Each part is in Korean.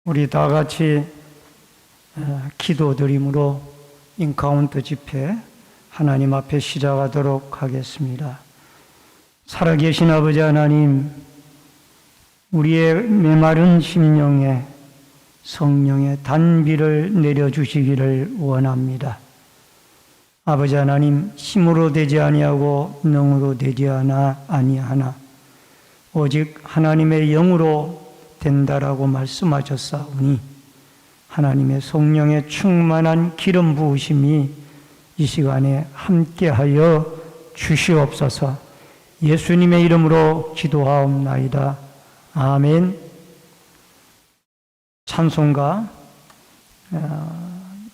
우리 다 같이 기도드림으로 인카운트 집회 하나님 앞에 시작하도록 하겠습니다. 살아계신 아버지 하나님, 우리의 메마른 심령에 성령의 단비를 내려주시기를 원합니다. 아버지 하나님, 힘으로 되지 아니하고 능으로 되지 아니하나 오직 하나님의 영으로 된다라고 말씀하셨사오니 하나님의 성령의 충만한 기름 부으심이 이 시간에 함께하여 주시옵소서. 예수님의 이름으로 기도하옵나이다. 아멘. 찬송가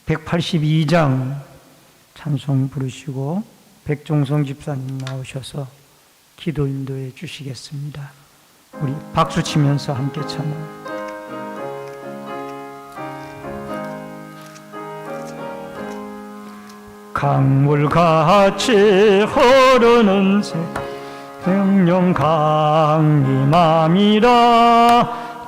182장 찬송 부르시고 백종성 집사님 나오셔서 기도 인도해 주시겠습니다. 우리 박수 치면서 함께 찬양. 강물같이 흐르는 생명 강림함이라.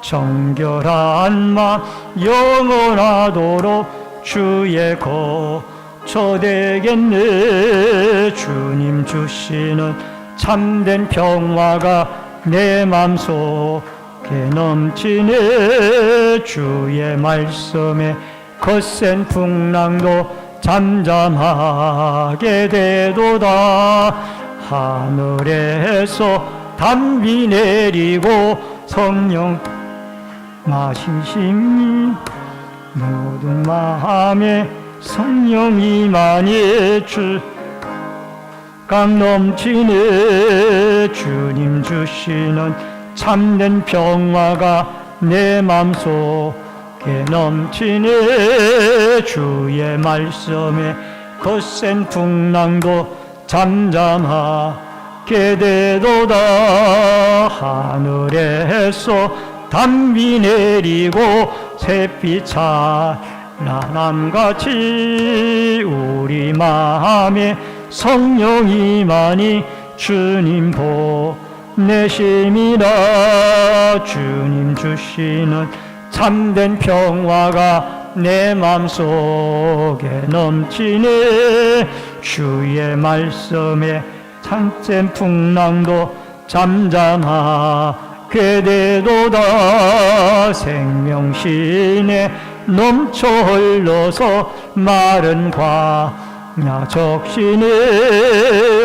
정결한 맘 영원하도록 주의 거처 되겠네. 주님 주시는 참된 평화가 내 맘속에 넘치네. 주의 말씀에 거센 풍랑도 잠잠하게 되도다. 하늘에서 담비 내리고 성령 마시심이 모든 마음에 성령이 많이 강 넘치네. 주님 주시는 참된 평화가 내 맘속에 넘치네. 주의 말씀에 거센 풍랑도 잠잠하게 되도다. 하늘에서 담비 내리고 햇빛 찬란함같이 우리 마음에 성령이 많이 주님 보내심이라. 주님 주시는 참된 평화가 내 맘속에 넘치네. 주의 말씀에 참된 풍랑도 잠잠하게 되도다. 생명신에 넘쳐 흘러서 마른 광야 적시네.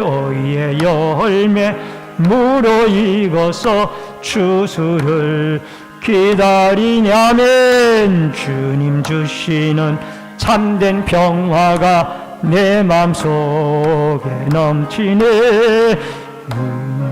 의의 열매 물어 익어서 추수를 기다리냐면 주님 주시는 참된 평화가 내 맘속에 넘치네.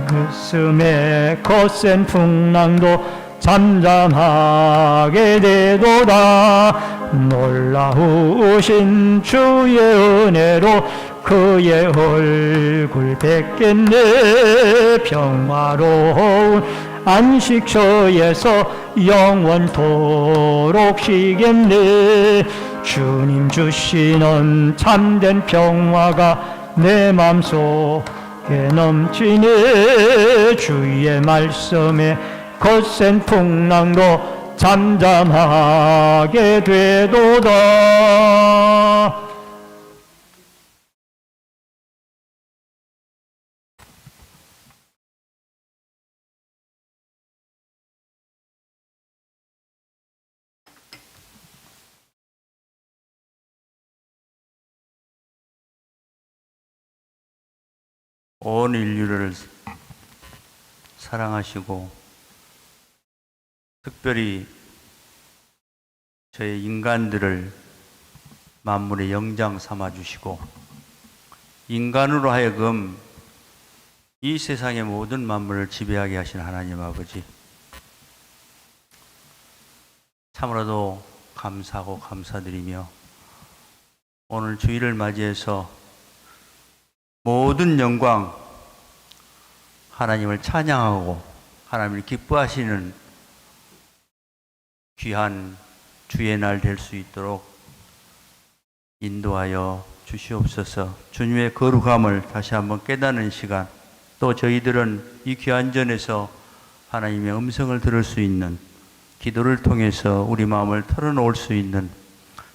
가슴에 거센 풍랑도 잠잠하게 되도다. 놀라우신 주의 은혜로 그의 얼굴 뵙겠네. 평화로운 안식처에서 영원토록 쉬겠네. 주님 주시는 참된 평화가 내 맘속에 넘치네. 주의 말씀에 거센 풍랑도 잠잠하게 되도다. 온 인류를 사랑하시고 특별히 저희 인간들을 만물의 영장 삼아주시고 인간으로 하여금 이 세상의 모든 만물을 지배하게 하신 하나님 아버지, 참으로도 감사하고 감사드리며 오늘 주일을 맞이해서 모든 영광 하나님을 찬양하고 하나님을 기뻐하시는 귀한 주의 날 될 수 있도록 인도하여 주시옵소서. 주님의 거룩함을 다시 한번 깨닫는 시간, 또 저희들은 이 귀한 전에서 하나님의 음성을 들을 수 있는 기도를 통해서 우리 마음을 털어놓을 수 있는,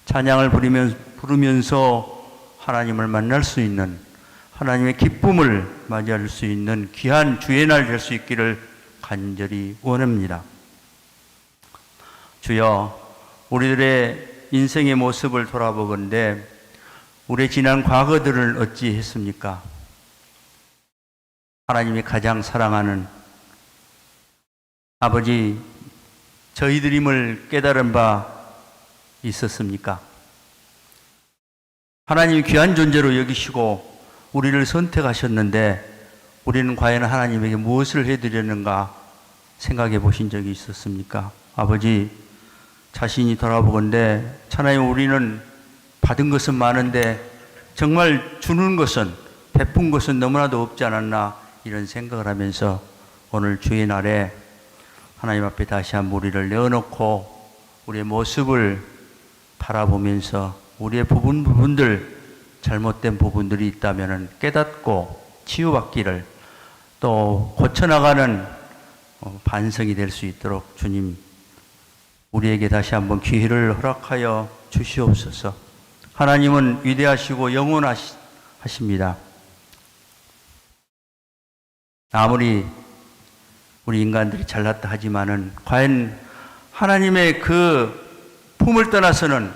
찬양을 부르면서 하나님을 만날 수 있는, 하나님의 기쁨을 맞이할 수 있는 귀한 주의 날 될 수 있기를 간절히 원합니다. 주여, 우리들의 인생의 모습을 돌아보건대 우리의 지난 과거들을 어찌 했습니까? 하나님이 가장 사랑하는 아버지, 저희들임을 깨달은 바 있었습니까? 하나님이 귀한 존재로 여기시고 우리를 선택하셨는데 우리는 과연 하나님에게 무엇을 해드렸는가 생각해 보신 적이 있었습니까? 아버지, 자신이 돌아보건대 하나님, 우리는 받은 것은 많은데 정말 주는 것은, 베푼 것은 너무나도 없지 않았나, 이런 생각을 하면서 오늘 주의 날에 하나님 앞에 다시 한번 우리를 내어놓고 우리의 모습을 바라보면서 우리의 부분들, 잘못된 부분들이 있다면 깨닫고 치유받기를, 또 고쳐나가는 반성이 될 수 있도록 주님, 우리에게 다시 한번 기회를 허락하여 주시옵소서. 하나님은 위대하시고 영원하십니다. 아무리 우리 인간들이 잘났다 하지만은 과연 하나님의 그 품을 떠나서는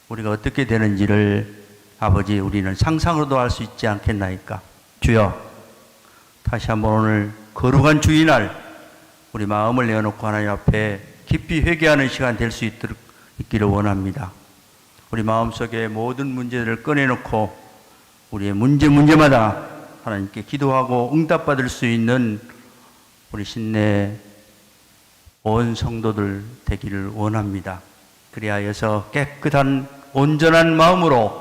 우리가 어떻게 되는지를 아버지, 우리는 상상으로도 알 수 있지 않겠나이까. 주여, 다시 한번 오늘 거룩한 주일날 우리 마음을 내어놓고 하나님 앞에 깊이 회개하는 시간 될 수 있기를 원합니다. 우리 마음속에 모든 문제들을 꺼내놓고 우리의 문제마다 하나님께 기도하고 응답받을 수 있는 우리 신내 온 성도들 되기를 원합니다. 그리하여서 깨끗한 온전한 마음으로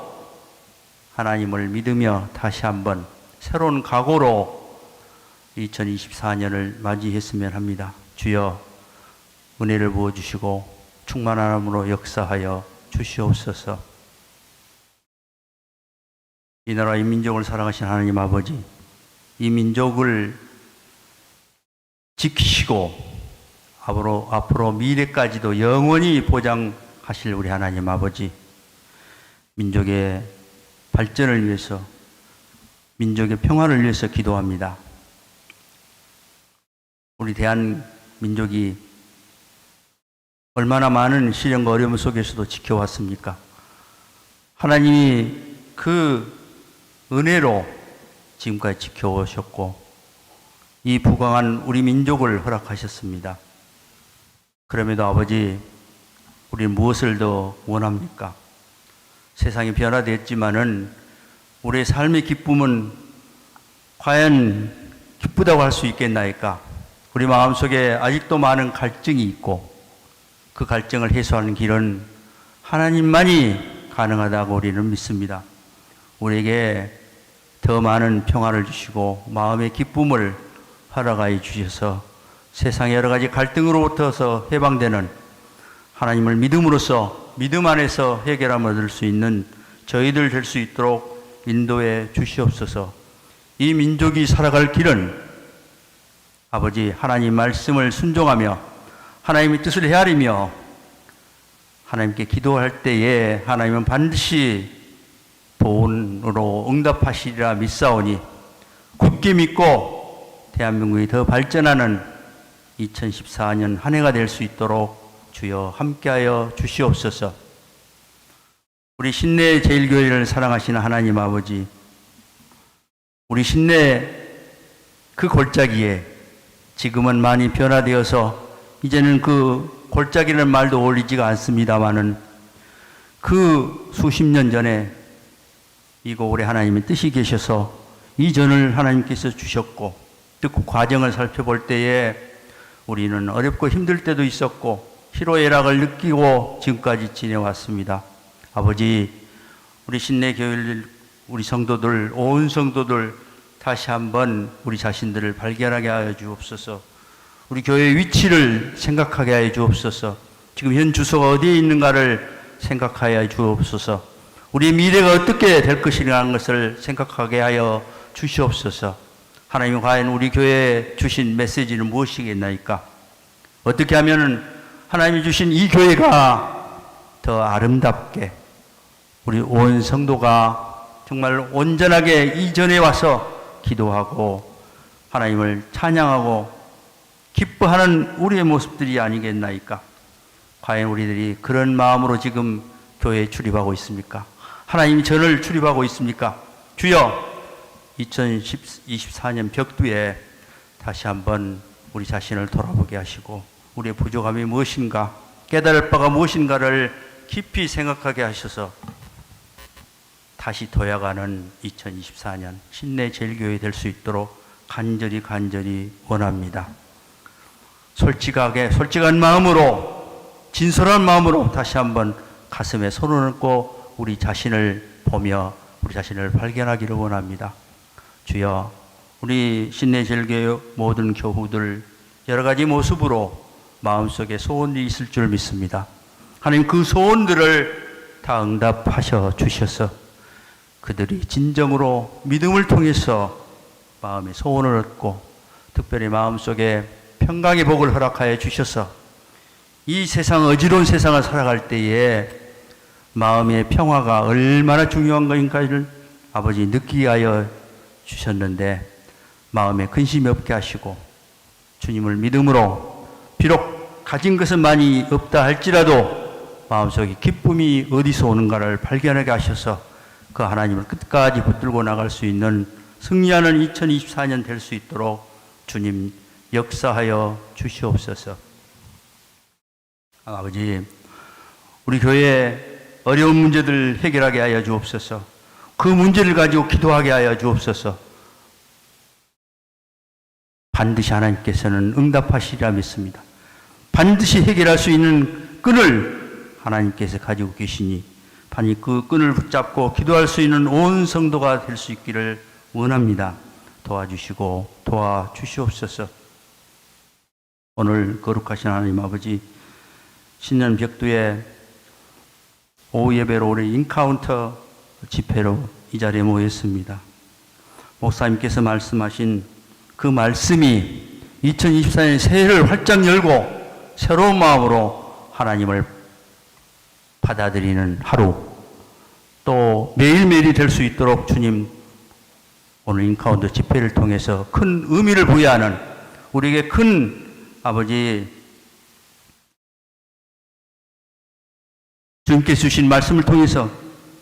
하나님을 믿으며 다시 한번 새로운 각오로 2024년을 맞이했으면 합니다. 주여, 은혜를 부어주시고 충만함으로 역사하여 주시옵소서. 이 나라 이 민족을 사랑하신 하나님 아버지, 이 민족을 지키시고 앞으로 미래까지도 영원히 보장하실 우리 하나님 아버지, 민족의 발전을 위해서, 민족의 평화를 위해서 기도합니다. 우리 대한민족이 얼마나 많은 시련과 어려움 속에서도 지켜왔습니까? 하나님이 그 은혜로 지금까지 지켜오셨고 이 부강한 우리 민족을 허락하셨습니다. 그럼에도 아버지, 우리는 무엇을 더 원합니까? 세상이 변화됐지만은 우리의 삶의 기쁨은 과연 기쁘다고 할 수 있겠나이까? 우리 마음속에 아직도 많은 갈증이 있고 그 갈증을 해소하는 길은 하나님만이 가능하다고 우리는 믿습니다. 우리에게 더 많은 평화를 주시고 마음의 기쁨을 허락하여 주셔서 세상의 여러 가지 갈등으로부터서 해방되는, 하나님을 믿음으로써 믿음 안에서 해결함을 얻을 수 있는 저희들 될 수 있도록 인도해 주시옵소서. 이 민족이 살아갈 길은 아버지, 하나님 말씀을 순종하며 하나님의 뜻을 헤아리며 하나님께 기도할 때에 하나님은 반드시 도움으로 응답하시리라 믿사오니 굳게 믿고 대한민국이 더 발전하는 2014년 한 해가 될 수 있도록 주여 함께하여 주시옵소서. 우리 신내 제일교회를 사랑하시는 하나님 아버지, 우리 신내 그 골짜기에 지금은 많이 변화되어서 이제는 그 골짜기라는 말도 어울리지가 않습니다마는 그 수십 년 전에 이곳에 하나님의 뜻이 계셔서 이전을 하나님께서 주셨고, 그 과정을 살펴볼 때에 우리는 어렵고 힘들 때도 있었고 희로애락을 느끼고 지금까지 지내왔습니다. 아버지, 우리 신내 교회 우리 성도들, 온 성도들 다시 한번 우리 자신들을 발견하게 하여 주옵소서. 우리 교회의 위치를 생각하게 하여 주옵소서. 지금 현 주소가 어디에 있는가를 생각하여 주옵소서. 우리의 미래가 어떻게 될 것이라는 것을 생각하게 하여 주시옵소서. 하나님, 과연 우리 교회에 주신 메시지는 무엇이겠나이까? 어떻게 하면 하나님이 주신 이 교회가 더 아름답게 우리 온 성도가 정말 온전하게 이전에 와서 기도하고 하나님을 찬양하고 기뻐하는 우리의 모습들이 아니겠나이까? 과연 우리들이 그런 마음으로 지금 교회에 출입하고 있습니까? 하나님이 저를 출입하고 있습니까? 주여, 2024년 벽두에 다시 한번 우리 자신을 돌아보게 하시고 우리의 부족함이 무엇인가, 깨달을 바가 무엇인가를 깊이 생각하게 하셔서 다시 도약하는 2024년 신내 제일교회 될 수 있도록 간절히 원합니다. 솔직한 마음으로, 진솔한 마음으로 다시 한번 가슴에 손을 얹고 우리 자신을 보며 우리 자신을 발견하기를 원합니다. 주여, 우리 신내 제일교회 모든 교우들 여러 가지 모습으로 마음속에 소원이 있을 줄 믿습니다. 하나님, 그 소원들을 다 응답하셔 주셔서 그들이 진정으로 믿음을 통해서 마음의 소원을 얻고 특별히 마음속에 평강의 복을 허락하여 주셔서 이 세상, 어지러운 세상을 살아갈 때에 마음의 평화가 얼마나 중요한 것인가를 아버지 느끼게 하여 주셨는데 마음에 근심이 없게 하시고 주님을 믿음으로 비록 가진 것은 많이 없다 할지라도 마음속에 기쁨이 어디서 오는가를 발견하게 하셔서 그 하나님을 끝까지 붙들고 나갈 수 있는 승리하는 2024년 될 수 있도록 주님 역사하여 주시옵소서. 아버지, 우리 교회에 어려운 문제들 해결하게 하여 주옵소서. 그 문제를 가지고 기도하게 하여 주옵소서. 반드시 하나님께서는 응답하시리라 믿습니다. 반드시 해결할 수 있는 끈을 하나님께서 가지고 계시니 반드시 그 끈을 붙잡고 기도할 수 있는 온 성도가 될 수 있기를 원합니다. 도와주시고 도와주시옵소서. 오늘 거룩하신 하나님 아버지, 신년 벽두에 오후 예배로 우리 인카운터 집회로 이 자리에 모였습니다. 목사님께서 말씀하신 그 말씀이 2024년 새해를 활짝 열고 새로운 마음으로 하나님을 받아들이는 하루, 또 매일매일이 될 수 있도록 주님 오늘 인카운터 집회를 통해서 큰 의미를 부여하는, 우리에게 큰 아버지 주님께서 주신 말씀을 통해서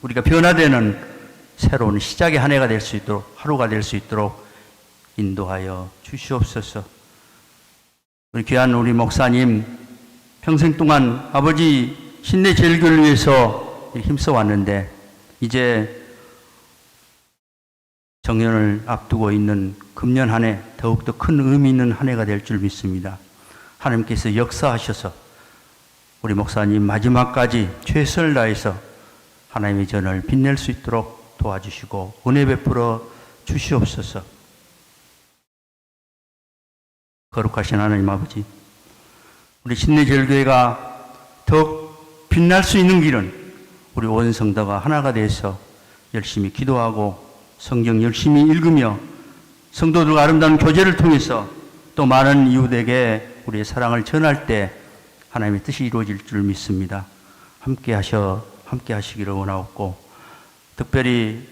우리가 변화되는 새로운 시작의 한 해가 될 수 있도록, 하루가 될 수 있도록 인도하여 주시옵소서. 우리 귀한 우리 목사님 평생 동안 아버지 신내 제일교회를 위해서 힘써 왔는데 이제 정년을 앞두고 있는 금년 한 해 더욱더 큰 의미 있는 한 해가 될 줄 믿습니다. 하나님께서 역사하셔서 우리 목사님 마지막까지 최선을 다해서 하나님의 전을 빛낼 수 있도록 도와주시고 은혜 베풀어 주시옵소서. 거룩하신 하나님 아버지, 우리 신내제일교회가 더욱 빛날 수 있는 길은 우리 온 성도가 하나가 돼서 열심히 기도하고 성경 열심히 읽으며 성도들과 아름다운 교제를 통해서 또 많은 이웃에게 우리의 사랑을 전할 때 하나님의 뜻이 이루어질 줄 믿습니다. 함께 하시기를 원하옵고, 특별히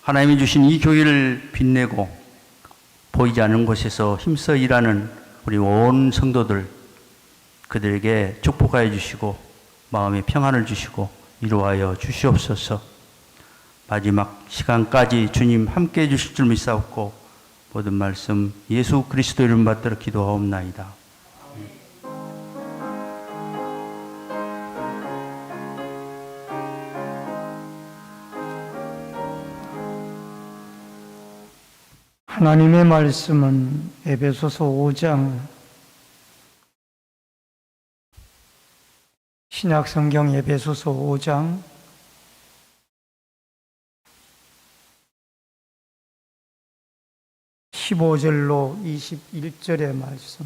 하나님이 주신 이 교회를 빛내고 보이지 않는 곳에서 힘써 일하는 우리 온 성도들, 그들에게 축복하여 주시고 마음의 평안을 주시고 이루하여 주시옵소서. 마지막 시간까지 주님 함께 해 주실 줄 믿사옵고 모든 말씀 예수 그리스도 이름 받들어 기도하옵나이다. 하나님의 말씀은 에베소서 5장, 신약성경 에베소서 5장 15절로 21절의 말씀.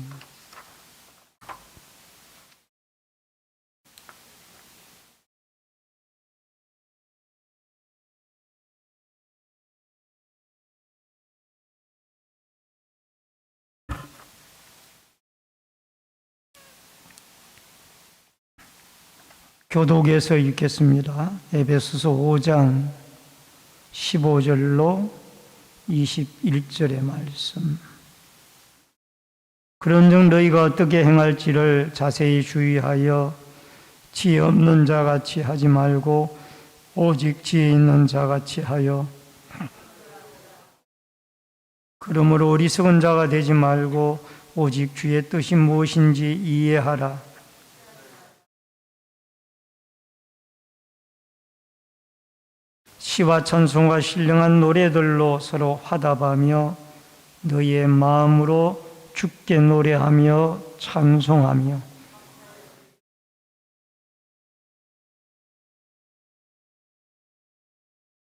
교독에서 읽겠습니다. 에베소서 5장 15절로 21절의 말씀. 그런즉 너희가 어떻게 행할지를 자세히 주의하여 지혜 없는 자같이 하지 말고 오직 지혜 있는 자같이 하여, 그러므로 어리석은 자가 되지 말고 오직 주의 뜻이 무엇인지 이해하라. 시와 찬송과 신령한 노래들로 서로 화답하며 너희의 마음으로 주께 노래하며 찬송하며,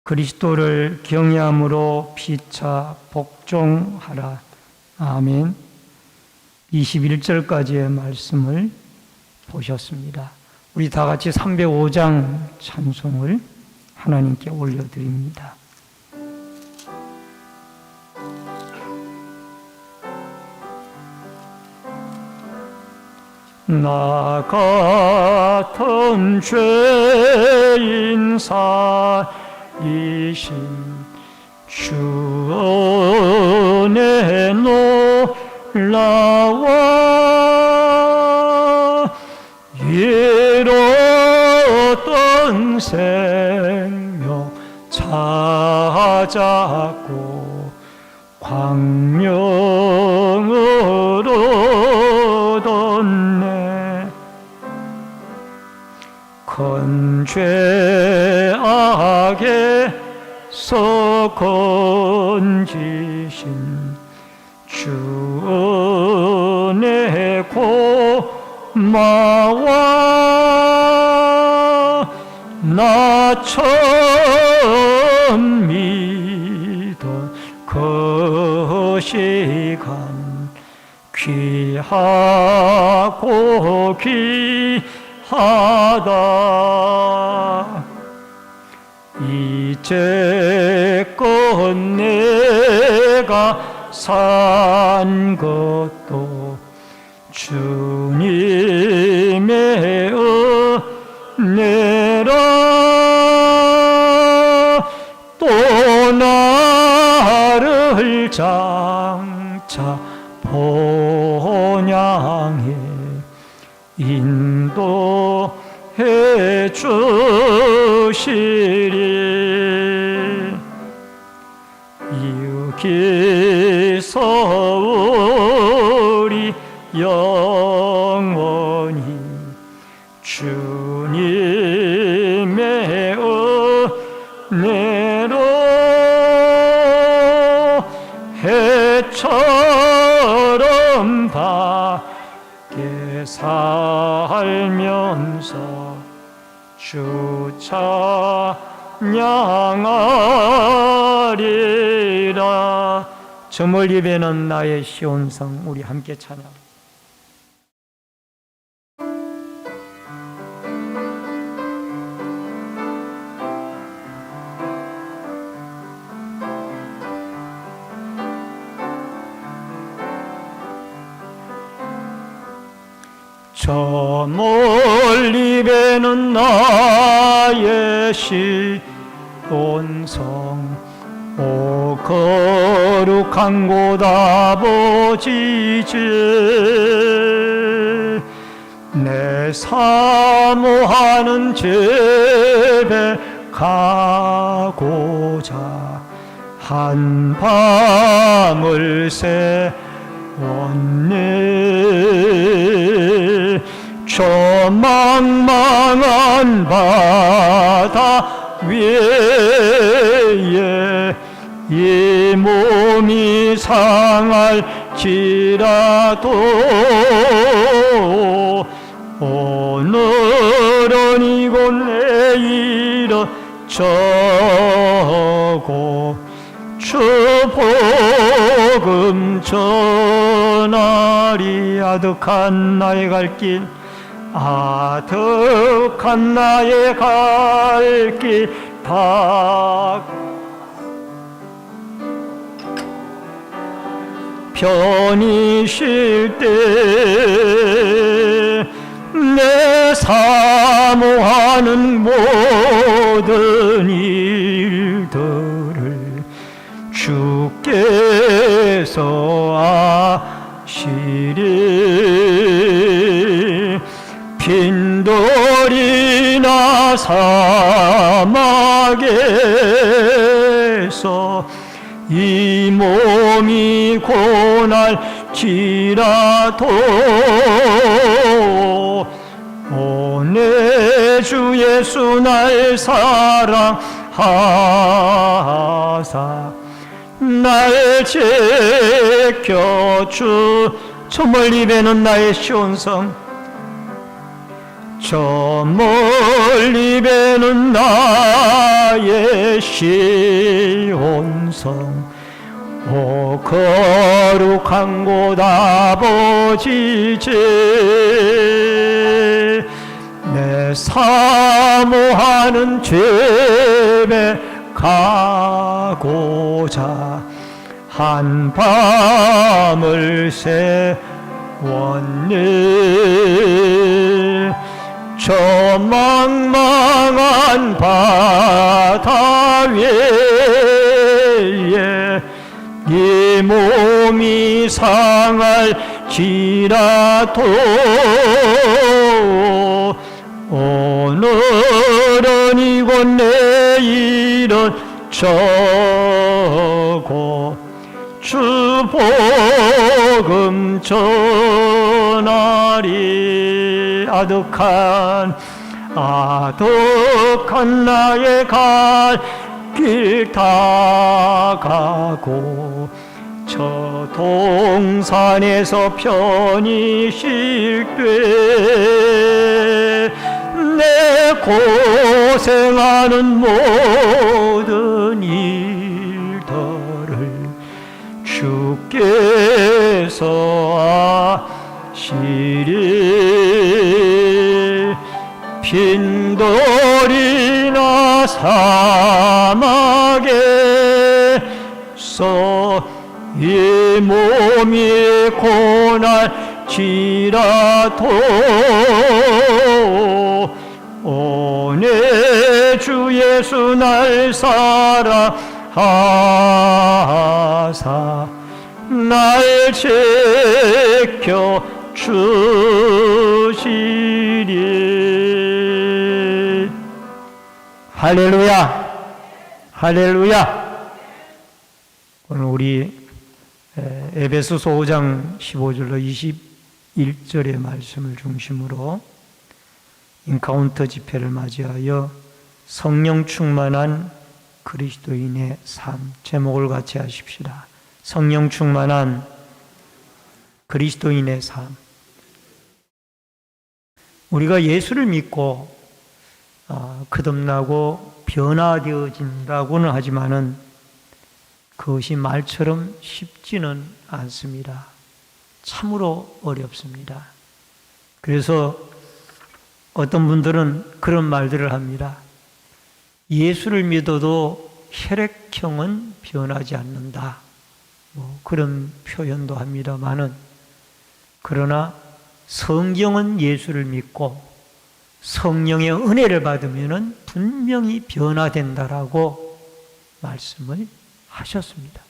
그리스도를 경외함으로 피차 복종하라. 아멘. 21절까지의 말씀을 보셨습니다. 우리 다 같이 305장 찬송을 하나님께 올려드립니다. 나 같은 죄인 살리신 주 은혜 놀라워 잃었던 생명 찾았고 광명을 얻었네. 큰 죄악에서 건지신 주 은혜 고마워. 나 처음 믿던 그 시간 귀하고 귀하다. 이제껏 내가 산 것도 주님의 은혜라. 또 나를 장차 본향에 인도해 주시리. 여기서 우리 영원히 주님의 은혜로 해처럼 밖에 살면서 주 찬양하리라. 저 멀리 배는 나의 시온성. 우리 함께 찬양. 저 멀리 배는 나의 시온성. 오 거룩한 곳 아버지지, 내 사모하는 제배 가고자 한 밤을 새웠네. 저 망망한 바다 위에 이 몸이 상할지라도 오늘은 이곳 내일은 저곳 주 복음 전하리. 아득한 나의 갈 길, 아득한 나의 갈 길 다 편히 쉴 때 내 삶 사모하는 모든 일들을 주께서 아시리. 빈돌이나 사막에서 이 몸이 고날지라도 오 내 주 예수 날 사랑하사 날 지켜주. 저 멀리 배는 나의 시온성, 저 멀리 배는 나의 시온성. 오 거룩한 곳 아버지지, 내 사모하는 죄에 가고자 한 밤을 세웠네. 저 망망한 바다 위에 이 몸이 상할지라도 오늘은 이곳 내일은 저곳 주 복음 전하리. 아득한 나의 갈 길 다 가고 저 동산에서 편히 쉴때 내 고생하는 모든 일들을 주께서 아시리. 빈돌이나 사막에서 이 몸이 고날지라도 오 내 주 예수 날 사랑하사 날 지켜 주시리. 할렐루야, 할렐루야. 오늘 우리 에베소서 5장 15절로 21절의 말씀을 중심으로 인카운터 집회를 맞이하여 성령 충만한 그리스도인의 삶, 제목을 같이 하십시다. 성령 충만한 그리스도인의 삶. 우리가 예수를 믿고 거듭나고 변화되어진다고는 하지만은 그것이 말처럼 쉽지는 않습니다. 참으로 어렵습니다. 그래서 어떤 분들은 그런 말들을 합니다. 예수를 믿어도 혈액형은 변하지 않는다. 그런 표현도 합니다만은, 그러나 성경은 예수를 믿고 성령의 은혜를 받으면 분명히 변화된다라고 말씀을 하셨습니다.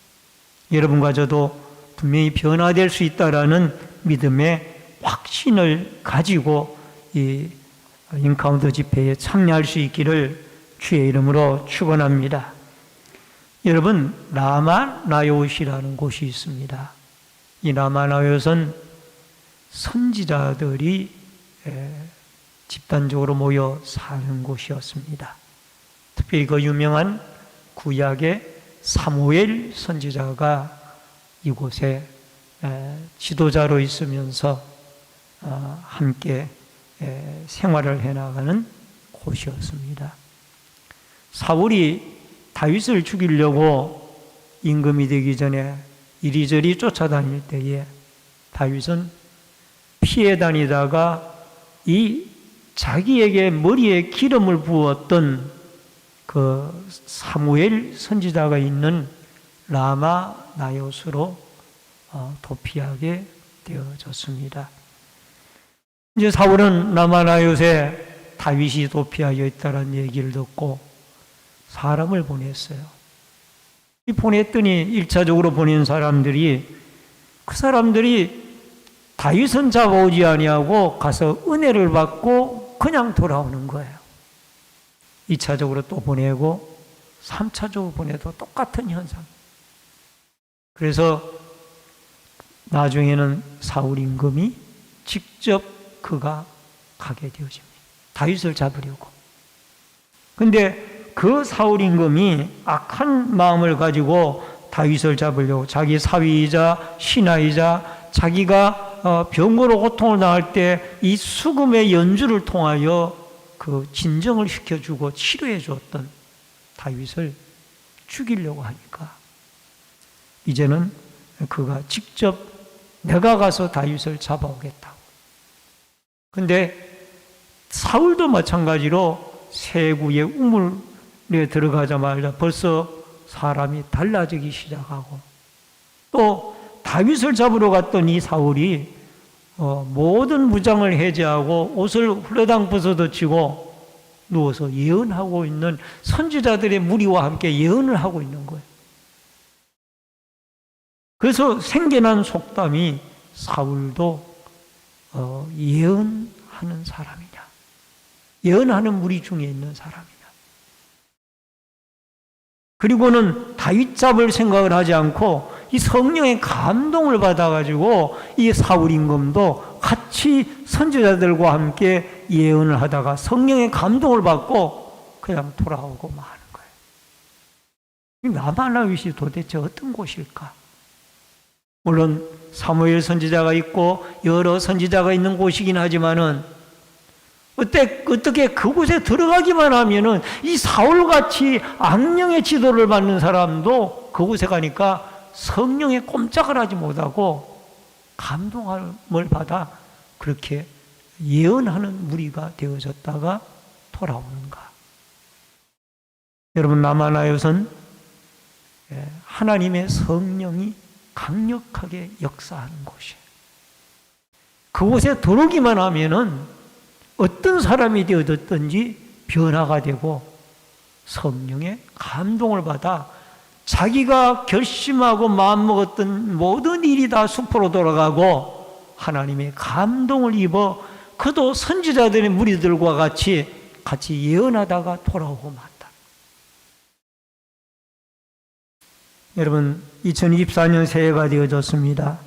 여러분과 저도 분명히 변화될 수 있다라는 믿음의 확신을 가지고 이 인카운터 집회에 참여할 수 있기를 주의 이름으로 축원합니다. 여러분, 라마나요시라는 곳이 있습니다. 이 라마나요는 선지자들이 집단적으로 모여 사는 곳이었습니다. 특별히 그 유명한 구약의 사무엘 선지자가 이곳에 지도자로 있으면서 함께 생활을 해나가는 곳이었습니다. 사울이 다윗을 죽이려고 임금이 되기 전에 이리저리 쫓아다닐 때에 다윗은 피해 다니다가 이 자기에게 머리에 기름을 부었던 그 사무엘 선지자가 있는 라마나요스로 도피하게 되어졌습니다. 이제 사울은 라마나요스에 다윗이 도피하여 있다는 얘기를 듣고 사람을 보냈어요. 이 보냈더니 1차적으로 보낸 사람들이 그 사람들이 다윗은 잡아오지 아니하고 가서 은혜를 받고 그냥 돌아오는 거예요. 2차적으로 또 보내고 3차적으로 보내도 똑같은 현상. 그래서 나중에는 사울 임금이 직접 그가 가게 되어집니다. 다윗을 잡으려고. 근데 그 사울 임금이 악한 마음을 가지고 다윗을 잡으려고 자기 사위이자 신하이자 자기가 병으로 고통을 당할 때 이 수금의 연주를 통하여 그 진정을 시켜주고 치료해 주었던 다윗을 죽이려고 하니까 이제는 그가 직접 내가 가서 다윗을 잡아오겠다고. 근데 사울도 마찬가지로 세구의 우물에 들어가자마자 벌써 사람이 달라지기 시작하고 또 다윗을 잡으러 갔던 이 사울이 모든 무장을 해제하고 옷을 훌레당 벗어던지고 누워서 예언하고 있는 선지자들의 무리와 함께 예언을 하고 있는 거예요. 그래서 생겨난 속담이 사울도 예언하는 사람이냐, 예언하는 무리 중에 있는 사람이냐. 그리고는 다윗 잡을 생각을 하지 않고 이 성령의 감동을 받아가지고 이 사울 임금도 같이 선지자들과 함께 예언을 하다가 성령의 감동을 받고 그냥 돌아오고 마는 거예요. 이 라마나윗이 도대체 어떤 곳일까? 물론 사무엘 선지자가 있고 여러 선지자가 있는 곳이긴 하지만은 어떻게 그곳에 들어가기만 하면은 이 사울같이 악령의 지도를 받는 사람도 그곳에 가니까 성령에 꼼짝을 하지 못하고 감동을 받아 그렇게 예언하는 무리가 되어졌다가 돌아오는가. 여러분, 라마나요선 하나님의 성령이 강력하게 역사하는 곳이에요. 그곳에 들어오기만 하면은 어떤 사람이 되어졌든지 변화가 되고 성령의 감동을 받아 자기가 결심하고 마음먹었던 모든 일이 다 수포로 돌아가고 하나님의 감동을 입어 그도 선지자들의 무리들과 같이 예언하다가 돌아오고 만다. 여러분, 2024년 새해가 되어졌습니다.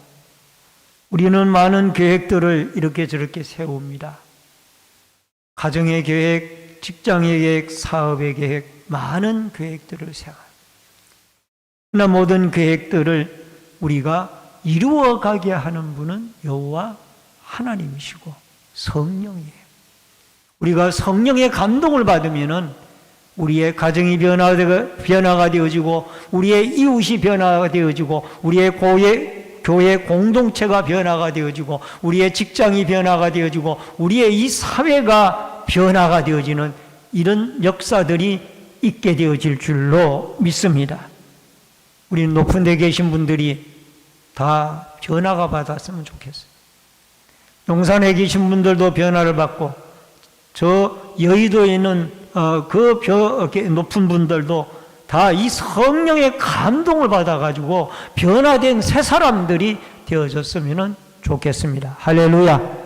우리는 많은 계획들을 이렇게 저렇게 세웁니다. 가정의 계획, 직장의 계획, 사업의 계획, 많은 계획들을 세워요. 그러나 모든 계획들을 우리가 이루어가게 하는 분은 여호와 하나님이시고 성령이에요. 우리가 성령의 감동을 받으면은 우리의 가정이 변화가 되어지고 우리의 이웃이 변화가 되어지고 우리의 교회 공동체가 변화가 되어지고 우리의 직장이 변화가 되어지고 우리의 이 사회가 변화가 되어지는 이런 역사들이 있게 되어질 줄로 믿습니다. 우리는 높은 데 계신 분들이 다 변화가 받았으면 좋겠어요. 용산에 계신 분들도 변화를 받고 저 여의도에 있는 그 높은 분들도 다 이 성령의 감동을 받아가지고 변화된 새 사람들이 되어졌으면 좋겠습니다. 할렐루야.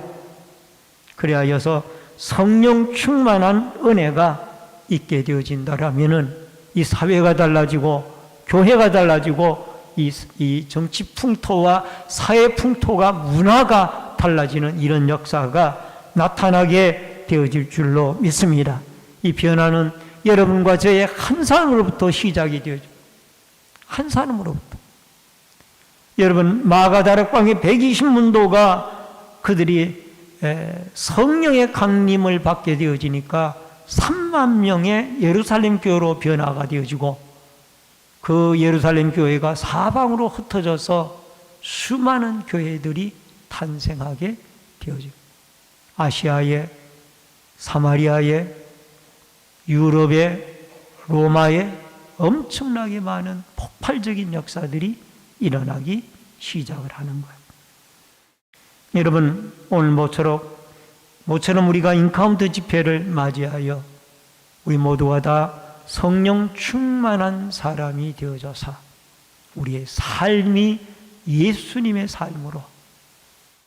그리하여서 성령 충만한 은혜가 있게 되어진다라면은 이 사회가 달라지고 교회가 달라지고 이 정치 풍토와 사회 풍토가 문화가 달라지는 이런 역사가 나타나게 되어질 줄로 믿습니다. 이 변화는 여러분과 저의 한 사람으로부터 시작이 되어져. 한 사람으로부터. 여러분, 마가다락방의 120문도가 그들이 성령의 강림을 받게 되어지니까 3만 명의 예루살렘 교회로 변화가 되어지고 그 예루살렘 교회가 사방으로 흩어져서 수많은 교회들이 탄생하게 되어지고 아시아에, 사마리아에, 유럽에, 로마에 엄청나게 많은 폭발적인 역사들이 일어나기 시작을 하는 거예요. 여러분, 오늘 모처럼 모처럼 우리가 인카운트 집회를 맞이하여 우리 모두가 다 성령 충만한 사람이 되어져서 우리의 삶이 예수님의 삶으로,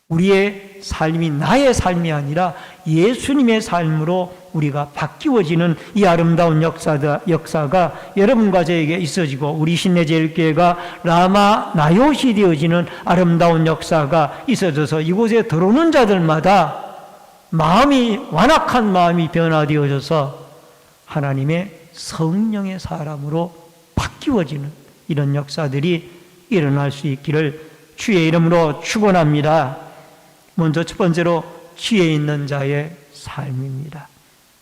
우리의 삶이 나의 삶이 아니라 예수님의 삶으로 우리가 바뀌어지는 이 아름다운 역사가 여러분과 저에게 있어지고, 우리 신내제일교회가 라마 나요시 되어지는 아름다운 역사가 있어져서 이곳에 들어오는 자들마다 완악한 마음이 변화되어져서 하나님의 성령의 사람으로 바뀌어지는 이런 역사들이 일어날 수 있기를 주의 이름으로 축원합니다. 먼저 첫 번째로 지혜 있는 자의 삶입니다.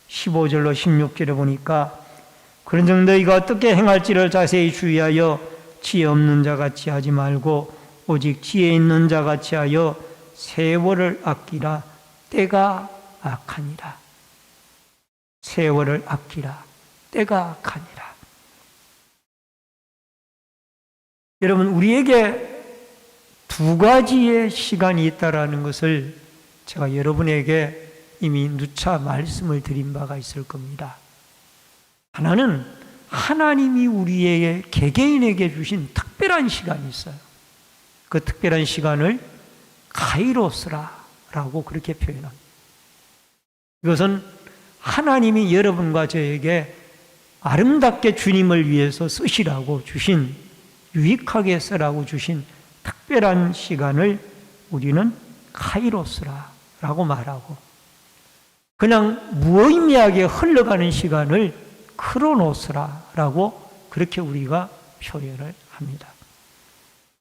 15절로 16절에 보니까 그런즉 너희가 어떻게 행할지를 자세히 주의하여 지혜 없는 자같이 하지 말고 오직 지혜 있는 자같이 하여 세월을 아끼라. 때가 악하니라. 세월을 아끼라. 때가 악하니라. 여러분, 우리에게 두 가지의 시간이 있다라는 것을 제가 여러분에게 이미 누차 말씀을 드린 바가 있을 겁니다. 하나는 하나님이 우리에게 개개인에게 주신 특별한 시간이 있어요. 그 특별한 시간을 카이로스라고 그렇게 표현합니다. 이것은 하나님이 여러분과 저에게 아름답게 주님을 위해서 쓰시라고 주신, 유익하게 쓰라고 주신 특별한 시간을 우리는 카이로스라고 말하고, 그냥 무의미하게 흘러가는 시간을 크로노스라고 그렇게 우리가 표현을 합니다.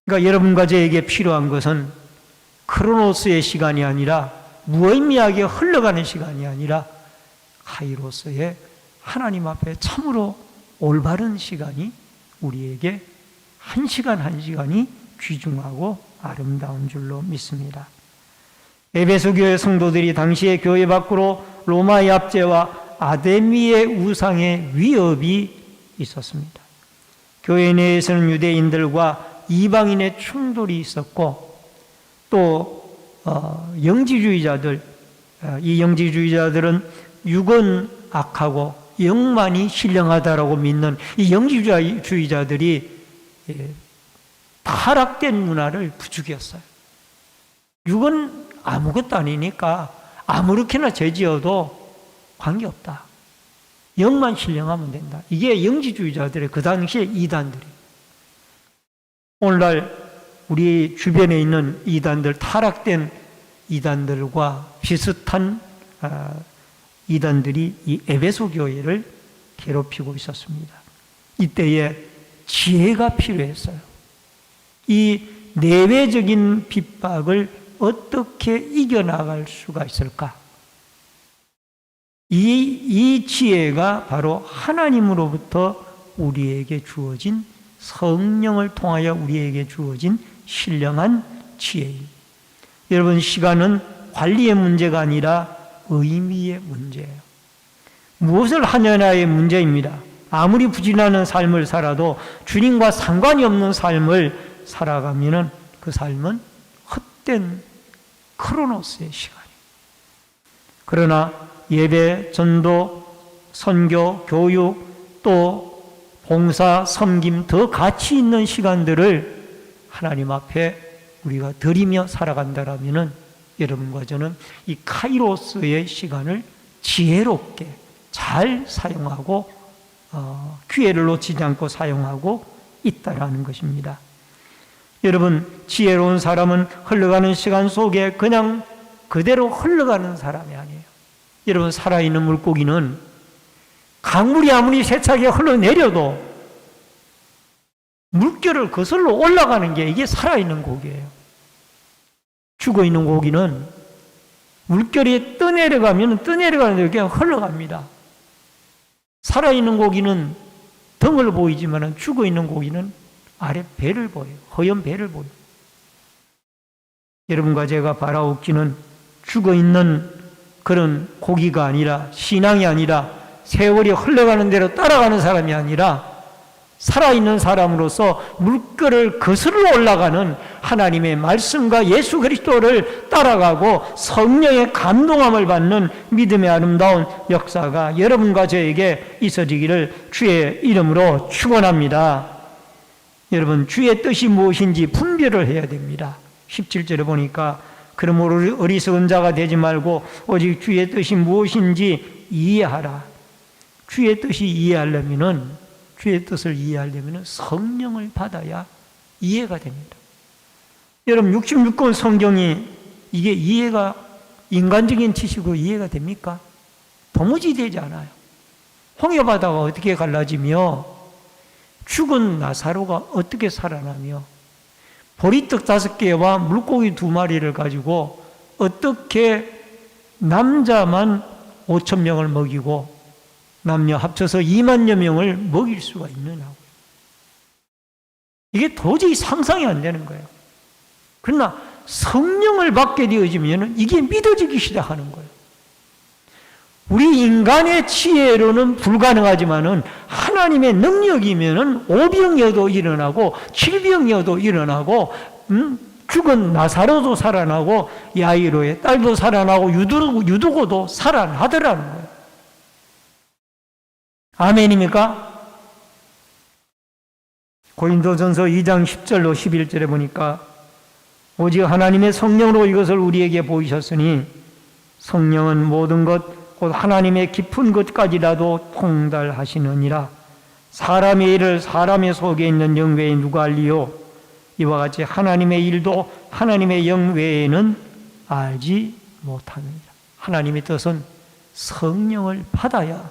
그러니까 여러분과 저에게 필요한 것은 크로노스의 시간이 아니라, 무의미하게 흘러가는 시간이 아니라 카이로스의 하나님 앞에 참으로 올바른 시간이 우리에게 한 시간 한 시간이 귀중하고 아름다운 줄로 믿습니다. 에베소 교회 성도들이 당시의 교회 밖으로 로마의 압제와 아데미의 우상의 위협이 있었습니다. 교회 내에서는 유대인들과 이방인의 충돌이 있었고, 또 영지주의자들, 이 영지주의자들은 육은 악하고 영만이 신령하다라고 믿는 이 영지주의자들이 타락된 문화를 부추겼어요. 육은 아무것도 아니니까 아무렇게나 죄지어도 관계없다. 영만 신령하면 된다. 이게 영지주의자들의 그 당시의 이단들이. 오늘날 우리 주변에 있는 이단들, 타락된 이단들과 비슷한 이단들이 이 에베소 교회를 괴롭히고 있었습니다. 이때에 지혜가 필요했어요. 이 내외적인 핍박을 어떻게 이겨나갈 수가 있을까? 이 지혜가 바로 하나님으로부터 우리에게 주어진, 성령을 통하여 우리에게 주어진 신령한 지혜입니다. 여러분, 시간은 관리의 문제가 아니라 의미의 문제예요. 무엇을 하느냐의 문제입니다. 아무리 부진하는 삶을 살아도 주님과 상관이 없는 삶을 살아가면 그 삶은 헛된 크로노스의 시간이에요. 그러나 예배, 전도, 선교, 교육, 또 봉사, 섬김, 더 가치 있는 시간들을 하나님 앞에 우리가 드리며 살아간다라면 여러분과 저는 이 카이로스의 시간을 지혜롭게 잘 사용하고 기회를 놓치지 않고 사용하고 있다라는 것입니다. 여러분, 지혜로운 사람은 흘러가는 시간 속에 그냥 그대로 흘러가는 사람이 아니에요. 여러분, 살아있는 물고기는 강물이 아무리 세차게 흘러내려도 물결을 거슬러 올라가는 게 이게 살아있는 고기예요. 죽어있는 고기는 물결이 떠내려가면 떠내려가는 대로 그냥 흘러갑니다. 살아있는 고기는 덩을 보이지만 죽어있는 고기는 아래 배를 보여요. 허연 배를 보여요. 여러분과 제가 바라옵기는 죽어있는 그런 고기가 아니라, 신앙이 아니라, 세월이 흘러가는 대로 따라가는 사람이 아니라 살아있는 사람으로서 물결을 거슬러 올라가는 하나님의 말씀과 예수 그리스도를 따라가고 성령의 감동함을 받는 믿음의 아름다운 역사가 여러분과 저에게 있어지기를 주의 이름으로 축원합니다. 여러분, 주의 뜻이 무엇인지 분별을 해야 됩니다. 17절에 보니까 그러므로 어리석은 자가 되지 말고 오직 주의 뜻이 무엇인지 이해하라. 주의 뜻이 이해하려면은 주의 뜻을 이해하려면 성령을 받아야 이해가 됩니다. 여러분, 66권 성경이 이게 이해가 인간적인 지식으로 이해가 됩니까? 도무지 되지 않아요. 홍해바다가 어떻게 갈라지며 죽은 나사로가 어떻게 살아나며 보리떡 5개와 물고기 2마리를 가지고 어떻게 남자만 5,000명을 먹이고 남녀 합쳐서 2만여 명을 먹일 수가 있느냐고요. 이게 도저히 상상이 안 되는 거예요. 그러나 성령을 받게 되어지면 이게 믿어지기 시작하는 거예요. 우리 인간의 지혜로는 불가능하지만은 하나님의 능력이면은 오병이어도 일어나고 칠병이어도 일어나고 죽은 나사로도 살아나고 야이로의 딸도 살아나고 유두고도 살아나더라는 거예요. 아멘입니까? 고린도전서 2장 10절로 11절에 보니까 오직 하나님의 성령으로 이것을 우리에게 보이셨으니 성령은 모든 것 곧 하나님의 깊은 것까지라도 통달하시느니라. 사람의 일을 사람의 속에 있는 영 외에 누가 알리요? 이와 같이 하나님의 일도 하나님의 영 외에는 알지 못합니다. 하나님의 뜻은 성령을 받아야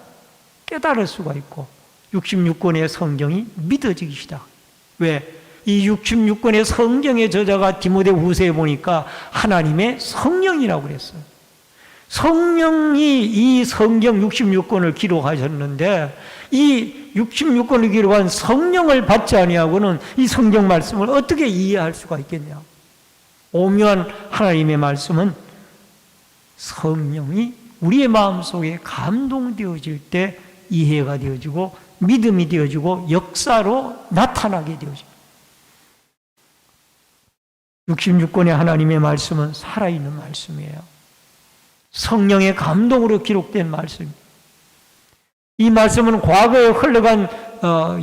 깨달을 수가 있고 66권의 성경이 믿어지기 시작. 왜? 이 66권의 성경의 저자가 디모데후서에 보니까 하나님의 성령이라고 그랬어요. 성령이 이 성경 66권을 기록하셨는데 이 66권을 기록한 성령을 받지 아니하고는 이 성경 말씀을 어떻게 이해할 수가 있겠냐. 오묘한 하나님의 말씀은 성령이 우리의 마음속에 감동되어질 때 이해가 되어지고 믿음이 되어지고 역사로 나타나게 되어집니다. 66권의 하나님의 말씀은 살아있는 말씀이에요. 성령의 감동으로 기록된 말씀입니다. 이 말씀은 과거에 흘러간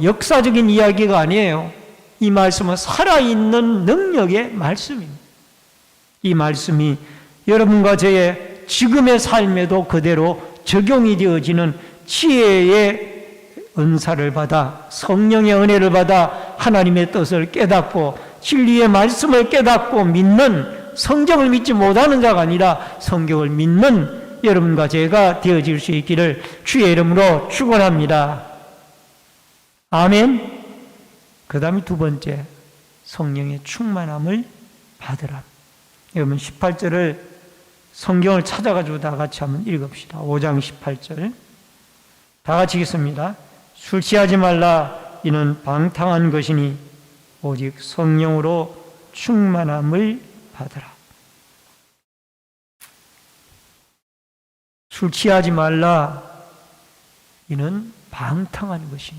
역사적인 이야기가 아니에요. 이 말씀은 살아있는 능력의 말씀입니다. 이 말씀이 여러분과 저의 지금의 삶에도 그대로 적용이 되어지는 지혜의 은사를 받아 성령의 은혜를 받아 하나님의 뜻을 깨닫고 진리의 말씀을 깨닫고 믿는 성경을 믿지 못하는 자가 아니라 성경을 믿는 여러분과 제가 되어질 수 있기를 주의 이름으로 축원합니다. 아멘. 그 다음에 두 번째, 성령의 충만함을 받으라. 여러분 18절을 성경을 찾아가지고 다 같이 한번 읽읍시다. 5장 18절 다 같이 읽습니다. 술 취하지 말라. 이는 방탕한 것이니 오직 성령으로 충만함을 받으라. 술 취하지 말라. 이는 방탕한 것이니.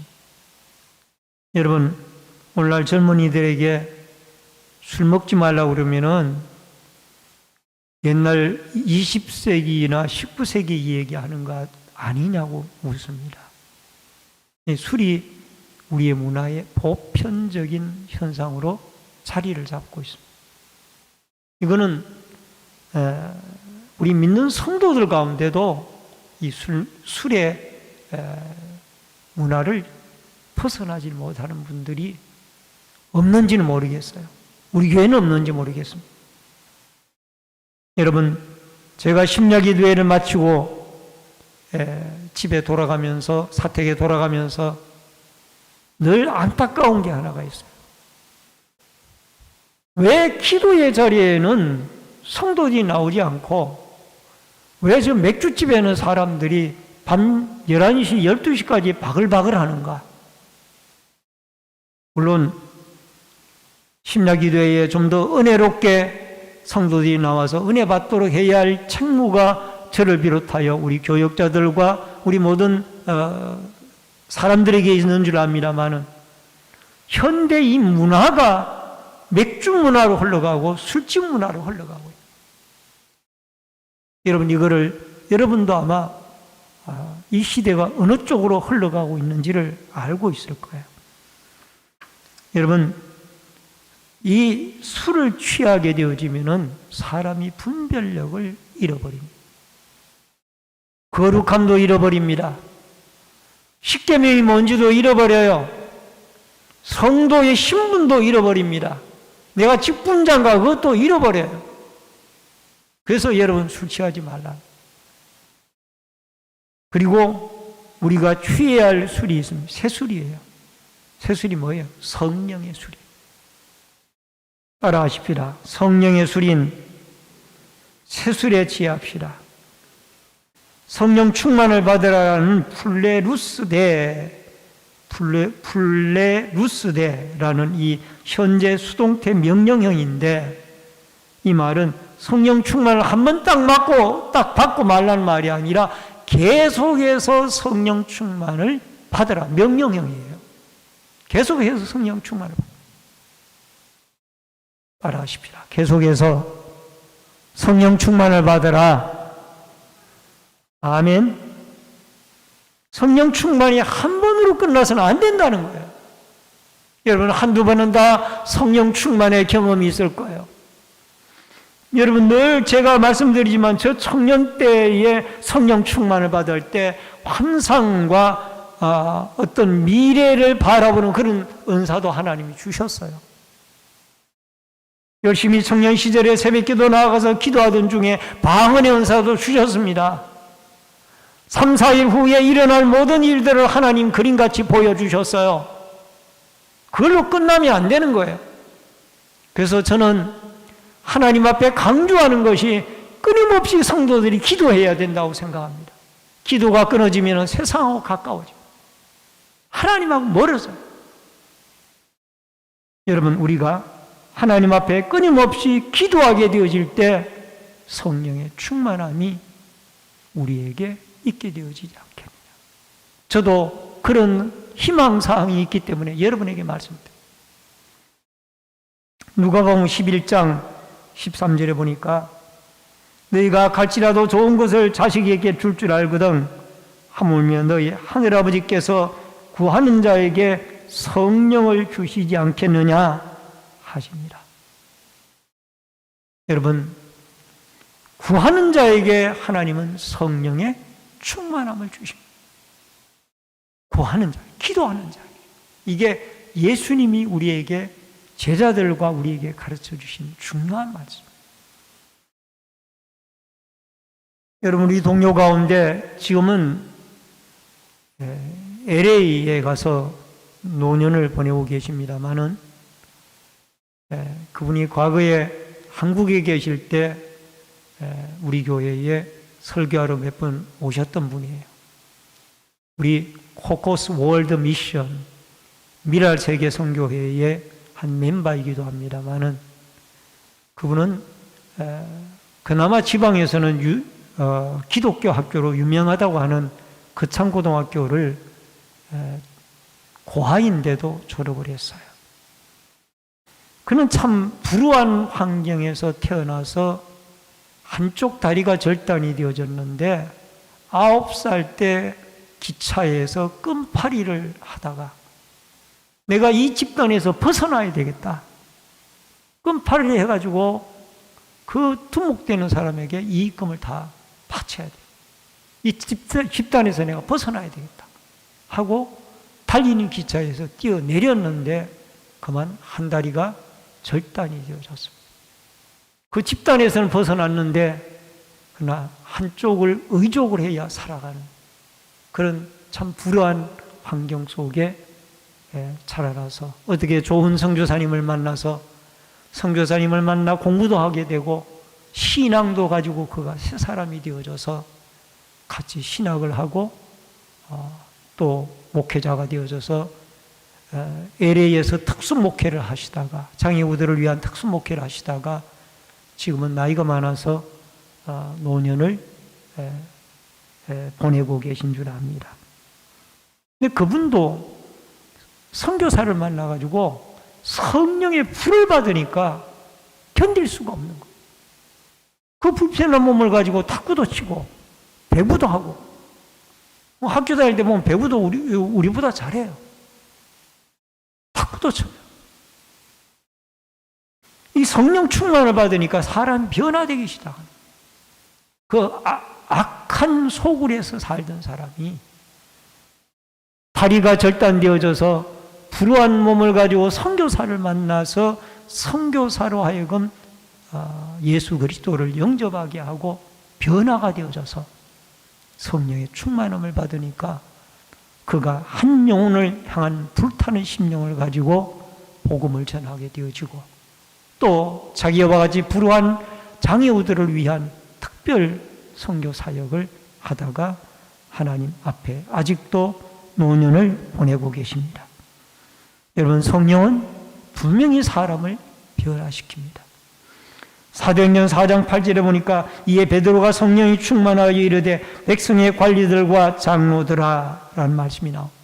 여러분, 오늘날 젊은이들에게 술 먹지 말라고 그러면은 옛날 20세기나 19세기 얘기하는 것 아니냐고 묻습니다. 술이 우리의 문화의 보편적인 현상으로 자리를 잡고 있습니다. 이거는 우리 믿는 성도들 가운데도 이 술의 문화를 벗어나지 못하는 분들이 없는지는 모르겠어요. 우리 교회는 없는지 모르겠습니다. 여러분, 제가 심야기도회를 마치고 집에 돌아가면서 사택에 돌아가면서 늘 안타까운 게 하나가 있어요. 왜 기도의 자리에는 성도들이 나오지 않고 왜 저 맥주집에는 사람들이 밤 11시, 12시까지 바글바글 하는가? 물론 심야기도회에 좀 더 은혜롭게 성도들이 나와서 은혜 받도록 해야 할 책무가 저를 비롯하여 우리 교역자들과 우리 모든 사람들에게 있는 줄 압니다만은 현대 이 문화가 맥주 문화로 흘러가고 술집 문화로 흘러가고 있어요. 여러분 이거를 여러분도 아마 이 시대가 어느 쪽으로 흘러가고 있는지를 알고 있을 거예요. 여러분 이 술을 취하게 되어지면은 사람이 분별력을 잃어버립니다. 거룩함도 잃어버립니다. 십계명이 뭔지도 잃어버려요. 성도의 신분도 잃어버립니다. 내가 직분자인가 그것도 잃어버려요. 그래서 여러분 술 취하지 말라. 그리고 우리가 취해야 할 술이 있습니다. 새술이에요. 새술이 뭐예요? 성령의 술이에요. 따라하십시다. 성령의 술인 새술에 취합시다. 성령 충만을 받으라는 플레루스데라는 이 현재 수동태 명령형인데, 이 말은 성령 충만을 한 번 딱 받고 말라는 말이 아니라 계속해서 성령 충만을 받으라. 명령형이에요. 계속해서 성령 충만을 받으라. 따라하십시다. 계속해서 성령 충만을 받으라. 아멘. 성령 충만이 한 번으로 끝나서는 안 된다는 거예요. 여러분 한두 번은 다 성령 충만의 경험이 있을 거예요. 여러분 늘 제가 말씀드리지만 저 청년 때에 성령 충만을 받을 때 환상과 어떤 미래를 바라보는 그런 은사도 하나님이 주셨어요. 열심히 청년 시절에 새벽기도 나아가서 기도하던 중에 방언의 은사도 주셨습니다. 3, 4일 후에 일어날 모든 일들을 하나님 그림같이 보여주셨어요. 그걸로 끝나면 안 되는 거예요. 그래서 저는 하나님 앞에 강조하는 것이 끊임없이 성도들이 기도해야 된다고 생각합니다. 기도가 끊어지면 세상하고 가까워져요. 하나님하고 멀어져요. 여러분 우리가 하나님 앞에 끊임없이 기도하게 되어질 때 성령의 충만함이 우리에게 있게 되어지지 않겠느냐. 저도 그런 희망사항이 있기 때문에 여러분에게 말씀드립니다. 누가복음 11장 13절에 보니까 너희가 갈지라도 좋은 것을 자식에게 줄 줄 알거든 하물며 너희 하늘아버지께서 구하는 자에게 성령을 주시지 않겠느냐 하십니다. 여러분 구하는 자에게 하나님은 성령의 충만함을 주십니다. 구하는 자, 기도하는 자. 이게 예수님이 우리에게 제자들과 우리에게 가르쳐 주신 중요한 말씀. 여러분 우리 동료 가운데 지금은 LA에 가서 노년을 보내고 계십니다마는 그분이 과거에 한국에 계실 때 우리 교회에 설교하러 몇 번 오셨던 분이에요. 우리 코코스 월드 미션 미랄 세계 선교회의 한 멤버이기도 합니다만은 그분은 그나마 지방에서는 기독교 학교로 유명하다고 하는 거창고등학교를 고아인데도 졸업을 했어요. 그는 참 불우한 환경에서 태어나서 한쪽 다리가 절단이 되어졌는데 9살 때 기차에서 끈파리를 하다가 내가 이 집단에서 벗어나야 되겠다. 끈파리를 해가지고 그 두목되는 사람에게 이익금을 다 바쳐야 돼. 이 집단에서 내가 벗어나야 되겠다. 하고 달리는 기차에서 뛰어내렸는데 그만 한 다리가 절단이 되어졌습니다. 그 집단에서는 벗어났는데 그러나 한쪽을 의족을 해야 살아가는 그런 참 불우한 환경 속에 자라나서 어떻게 좋은 선교사님을 만나서 선교사님을 만나 공부도 하게 되고 신앙도 가지고 그가 새 사람이 되어져서 같이 신학을 하고 또 목회자가 되어져서 LA에서 특수 목회를 하시다가 장애우들을 위한 특수 목회를 하시다가 지금은 나이가 많아서 노년을 보내고 계신 줄 압니다. 근데 그분도 선교사를 만나가지고 성령의 불을 받으니까 견딜 수가 없는 거예요. 그 불편한 몸을 가지고 탁구도 치고 배구도 하고 학교 다닐 때 보면 배구도 우리보다 잘해요. 탁구도 쳐요. 이 성령 충만을 받으니까 사람이 변화되기 시작합니다. 그 악한 소굴에서 살던 사람이 다리가 절단되어져서 불우한 몸을 가지고 선교사를 만나서 선교사로 하여금 예수 그리스도를 영접하게 하고 변화가 되어져서 성령의 충만함을 받으니까 그가 한 영혼을 향한 불타는 심령을 가지고 복음을 전하게 되어지고 또 자기와 같이 불우한 장애우들을 위한 특별 선교 사역을 하다가 하나님 앞에 아직도 노년을 보내고 계십니다. 여러분, 성령은 분명히 사람을 변화시킵니다. 사도행전 4장 8절에 보니까 이에 베드로가 성령이 충만하여 이르되 백성의 관리들과 장로들아 라는 말씀이 나옵니다.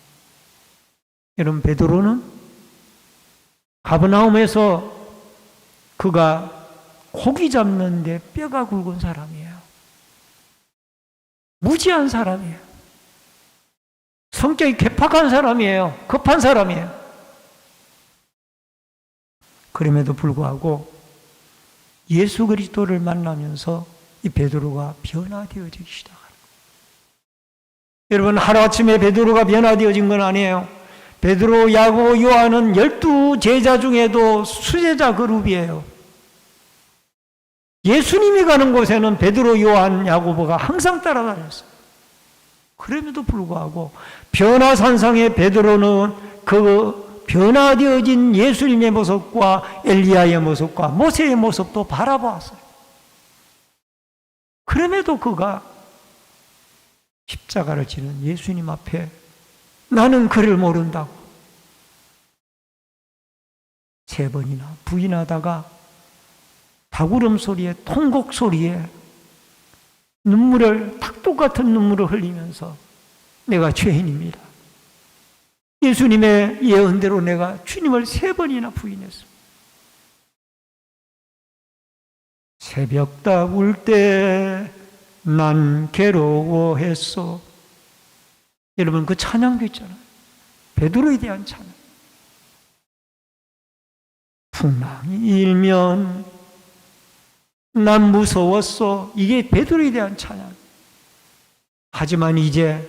여러분, 베드로는 가버나움에서 그가 고기 잡는데 뼈가 굵은 사람이에요. 무지한 사람이에요. 성격이 괴팍한 사람이에요. 급한 사람이에요. 그럼에도 불구하고 예수 그리스도를 만나면서 이 베드로가 변화되어지기 시작합니다. 여러분, 하루아침에 베드로가 변화되어진 건 아니에요. 베드로, 야고보, 요한은 12제자 중에도 수제자 그룹이에요. 예수님이 가는 곳에는 베드로, 요한, 야고보가 항상 따라다녔어요. 그럼에도 불구하고 변화산상의 베드로는 그 변화되어진 예수님의 모습과 엘리야의 모습과 모세의 모습도 바라보았어요. 그럼에도 그가 십자가를 지는 예수님 앞에 나는 그를 모른다고 3번이나 부인하다가 다구름 소리에 통곡 소리에 탁독 같은 눈물을 흘리면서 내가 죄인입니다. 예수님의 예언대로 내가 주님을 3번이나 부인했습니다. 새벽다 울 때 난 괴로워했소. 여러분, 그 찬양도 있잖아요. 베드로에 대한 찬양. 풍랑이 일면 난 무서웠어. 이게 베드로에 대한 찬양. 하지만 이제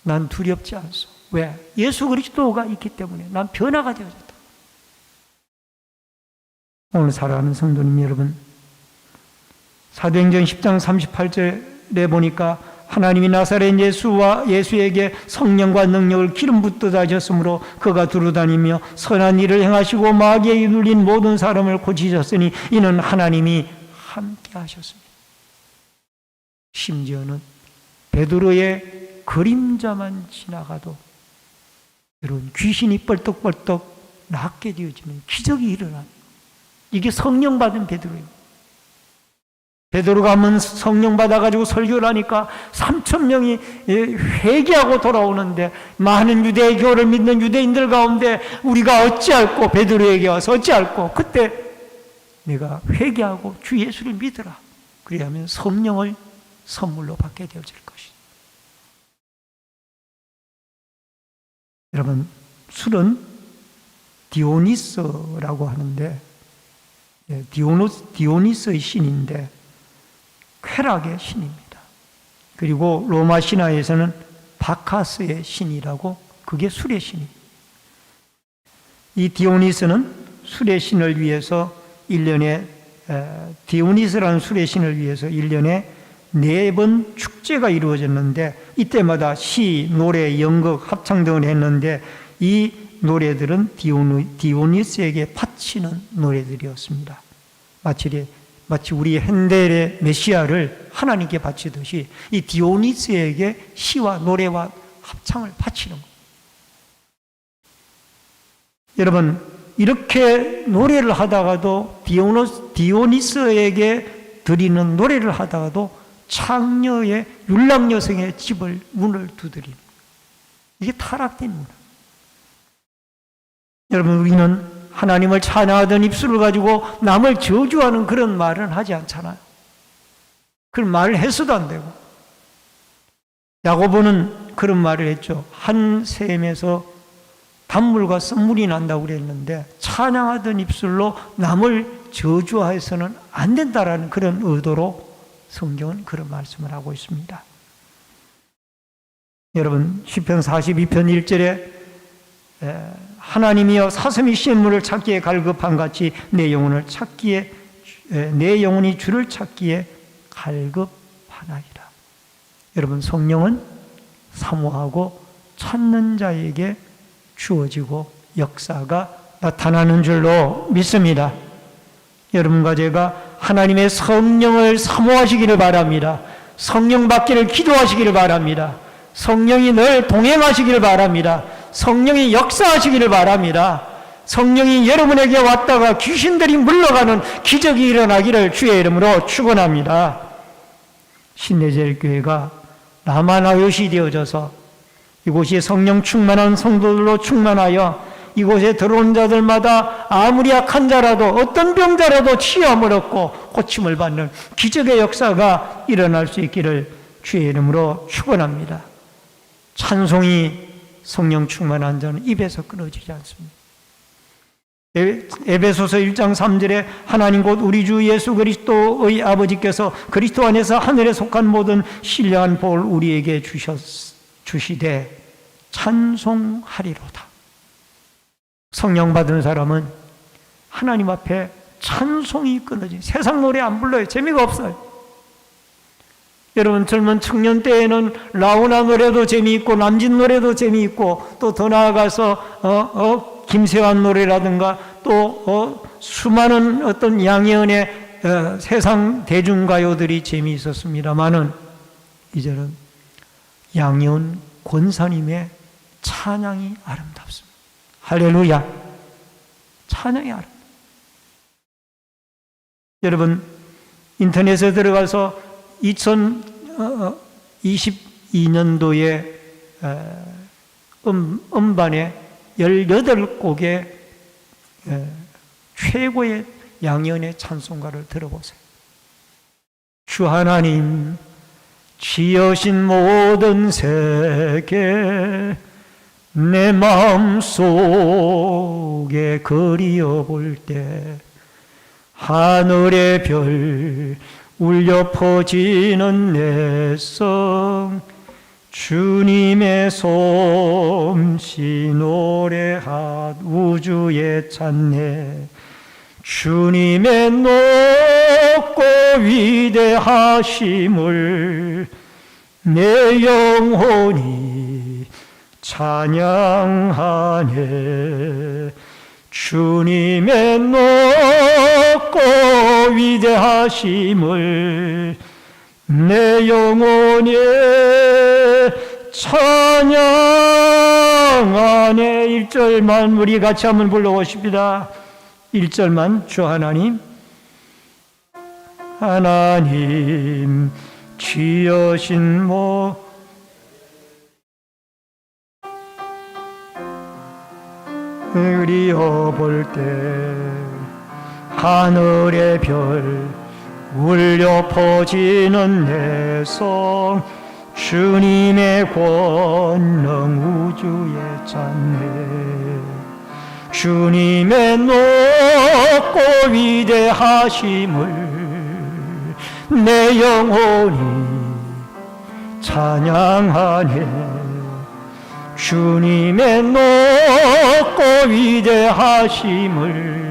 난 두렵지 않소. 왜? 예수 그리스도가 있기 때문에 난 변화가 되어졌다. 오늘 사랑하는 성도님 여러분, 사도행전 10장 38절에 보니까 하나님이 나사렛 예수에게 성령과 능력을 기름 붓듯 하셨으므로 그가 두루다니며 선한 일을 행하시고 마귀에 눌린 모든 사람을 고치셨으니 이는 하나님이 함께 하셨습니다. 심지어는 베드로의 그림자만 지나가도 여러분, 귀신이 뻘떡뻘떡 낫게 되어지는 기적이 일어납니다. 이게 성령 받은 베드로입니다. 베드로가 한번 성령 받아가지고 설교를 하니까 3,000명이 회개하고 돌아오는데 많은 유대의 교를 믿는 유대인들 가운데 우리가 어찌할꼬 베드로에게 와서 어찌할꼬 그때 내가 회개하고 주 예수를 믿으라. 그래야면 성령을 선물로 받게 되어질 것이다. 여러분, 술은 디오니스라고 하는데 디오니스의 신인데 쾌락의 신입니다. 그리고 로마 신화에서는 바카스의 신이라고, 그게 술의 신입니다. 이 디오니스는 술의 신을 위해서 1년에 디오니스라는 술의 신을 위해서 1년에 4번 축제가 이루어졌는데 이때마다 시, 노래, 연극, 합창 등을 했는데 이 노래들은 디오니스에게 바치는 노래들이었습니다. 마치 우리 핸델의 메시아를 하나님께 바치듯이 이 디오니스에게 시와 노래와 합창을 바치는 거예요. 여러분, 이렇게 노래를 하다가도 디오니스에게 드리는 노래를 하다가도 창녀의 율랑 여성의 집을 문을 두드리는, 이게 타락된 문화. 여러분, 우리는 하나님을 찬양하던 입술을 가지고 남을 저주하는 그런 말은 하지 않잖아요. 그런 말을 해서도 안 되고. 야고보는 그런 말을 했죠. 한 샘에서 단물과 썬물이 난다고 그랬는데 찬양하던 입술로 남을 저주해서는 안 된다라는 그런 의도로 성경은 그런 말씀을 하고 있습니다. 여러분, 시편 42편 1절에 하나님이여 사슴이 시냇물을 찾기에 갈급한 같이 내 영혼이 주를 찾기에 갈급하나이다. 여러분, 성령은 사모하고 찾는 자에게 주어지고 역사가 나타나는 줄로 믿습니다. 여러분과 제가 하나님의 성령을 사모하시기를 바랍니다. 성령 받기를 기도하시기를 바랍니다. 성령이 늘 동행하시기를 바랍니다. 성령이 역사하시기를 바랍니다. 성령이 여러분에게 왔다가 귀신들이 물러가는 기적이 일어나기를 주의 이름으로 축원합니다. 신내제일교회가 라마나요시 되어져서 이곳이 성령 충만한 성도들로 충만하여 이곳에 들어온 자들마다 아무리 약한 자라도 어떤 병자라도 치유함을 얻고 고침을 받는 기적의 역사가 일어날 수 있기를 주의 이름으로 축원합니다. 찬송이 성령 충만한 자는 입에서 끊어지지 않습니다. 에베소서 1장 3절에 하나님 곧 우리 주 예수 그리스도의 아버지께서 그리스도 안에서 하늘에 속한 모든 신령한 복을 우리에게 주시되 찬송하리로다. 성령 받은 사람은 하나님 앞에 찬송이 끊어진, 세상 노래 안 불러요. 재미가 없어요. 여러분, 젊은 청년 때에는 라우나 노래도 재미있고 남진 노래도 재미있고 또 더 나아가서 김세환 노래라든가 또 수많은 어떤 양희은의 세상 대중가요들이 재미있었습니다만은 이제는 양희은 권사님의 찬양이 아름답습니다. 할렐루야. 찬양이 아름답습니다. 여러분, 인터넷에 들어가서 2022년도에 음반에 18곡의 최고의 양희은의 찬송가를 들어보세요. 주 하나님 지으신 모든 세계 내 마음속에 그리어 볼 때 하늘의 별 울려 퍼지는 내성 주님의 솜씨 노래하 우주에 찬네 주님의 높고 위대하심을 내 영혼이 찬양하네 주님의 높고 위대하심을 내 영혼이 찬양하네. 1절만 우리 같이 한번 불러보십니다. 1절만 주 하나님 하나님 지으신 그리어 볼 때 하늘의 별 울려 퍼지는 내성 주님의 권능 우주에 찬네 주님의 높고 위대하심을 내 영혼이 찬양하네 주님의 높고 위대하심을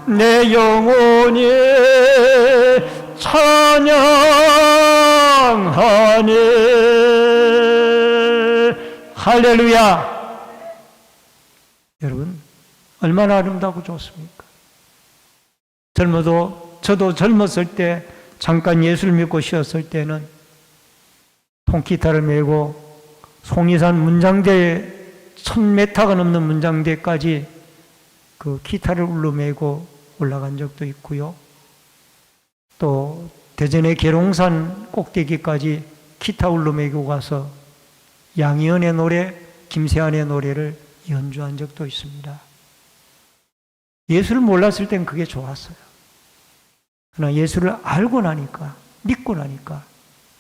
내 영혼이 찬양하네. 할렐루야. 여러분, 얼마나 아름다고 좋습니까? 저도 젊었을 때 잠깐 예수를 믿고 쉬었을 때는 통기타를 메고 송리산 문장대 1000m가 넘는 문장대까지 그 기타를 울러매고 올라간 적도 있고요. 또 대전의 계룡산 꼭대기까지 기타 울러매고 가서 양희은의 노래, 김세환의 노래를 연주한 적도 있습니다. 예수를 몰랐을 땐 그게 좋았어요. 그러나 예수를 알고 나니까, 믿고 나니까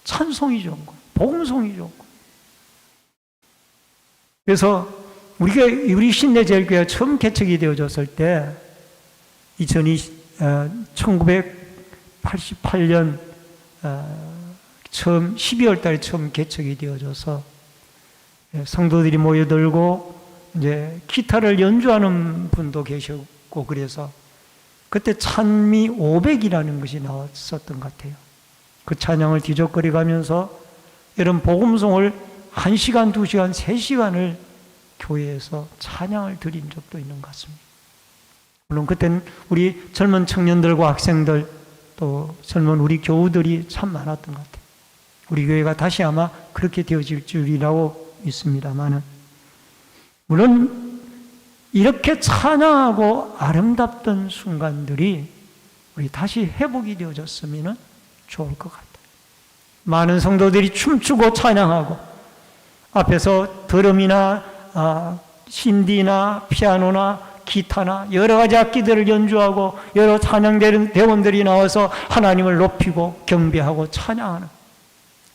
찬송이 좋은 거예요. 복음송이 좋은 거예요. 그래서 우리 신내제일교회가 처음 개척이 되어졌을 때 1988년 처음 12월 달에 처음 개척이 되어져서 성도들이 모여들고 이제 기타를 연주하는 분도 계셨고 그래서 그때 찬미 500이라는 것이 나왔었던 것 같아요. 그 찬양을 뒤적거리 가면서 이런 복음송을 1시간, 2시간, 3시간을 교회에서 찬양을 드린 적도 있는 것 같습니다. 물론 그때는 우리 젊은 청년들과 학생들 또 젊은 우리 교우들이 참 많았던 것 같아요. 우리 교회가 다시 아마 그렇게 되어질 줄이라고 믿습니다만은 물론 이렇게 찬양하고 아름답던 순간들이 우리 다시 회복이 되어졌으면 좋을 것 같아요. 많은 성도들이 춤추고 찬양하고 앞에서 드럼이나 신디나 피아노나 기타나 여러 가지 악기들을 연주하고 여러 찬양대원들이 나와서 하나님을 높이고 경배하고 찬양하는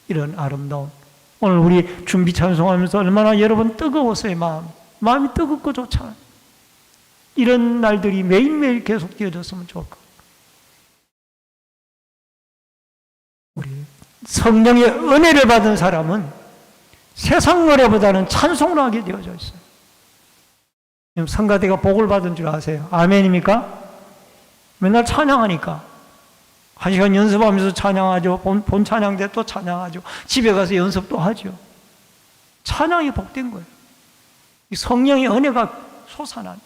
이런 아름다운 오늘 우리 준비 찬송하면서 얼마나 여러분 뜨거웠어요. 마음이 뜨겁고 좋잖아요. 이런 날들이 매일매일 계속 되어졌으면 좋을 것 같아요. 우리 성령의 은혜를 받은 사람은 세상 노래보다는 찬송을 하게 되어져 있어요. 성가대가 복을 받은 줄 아세요? 아멘입니까? 맨날 찬양하니까 1시간 연습하면서 찬양하죠. 본 찬양 때 또 찬양하죠. 집에 가서 연습도 하죠. 찬양이 복된 거예요. 성령의 은혜가 솟아난.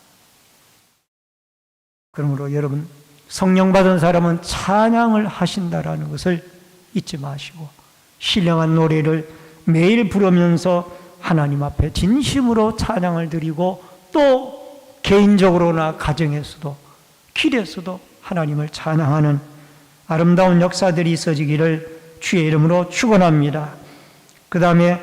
그러므로 여러분 성령 받은 사람은 찬양을 하신다라는 것을 잊지 마시고 신령한 노래를 매일 부르면서 하나님 앞에 진심으로 찬양을 드리고 또 개인적으로나 가정에서도 길에서도 하나님을 찬양하는 아름다운 역사들이 있어지기를 주의 이름으로 축원합니다. 그 다음에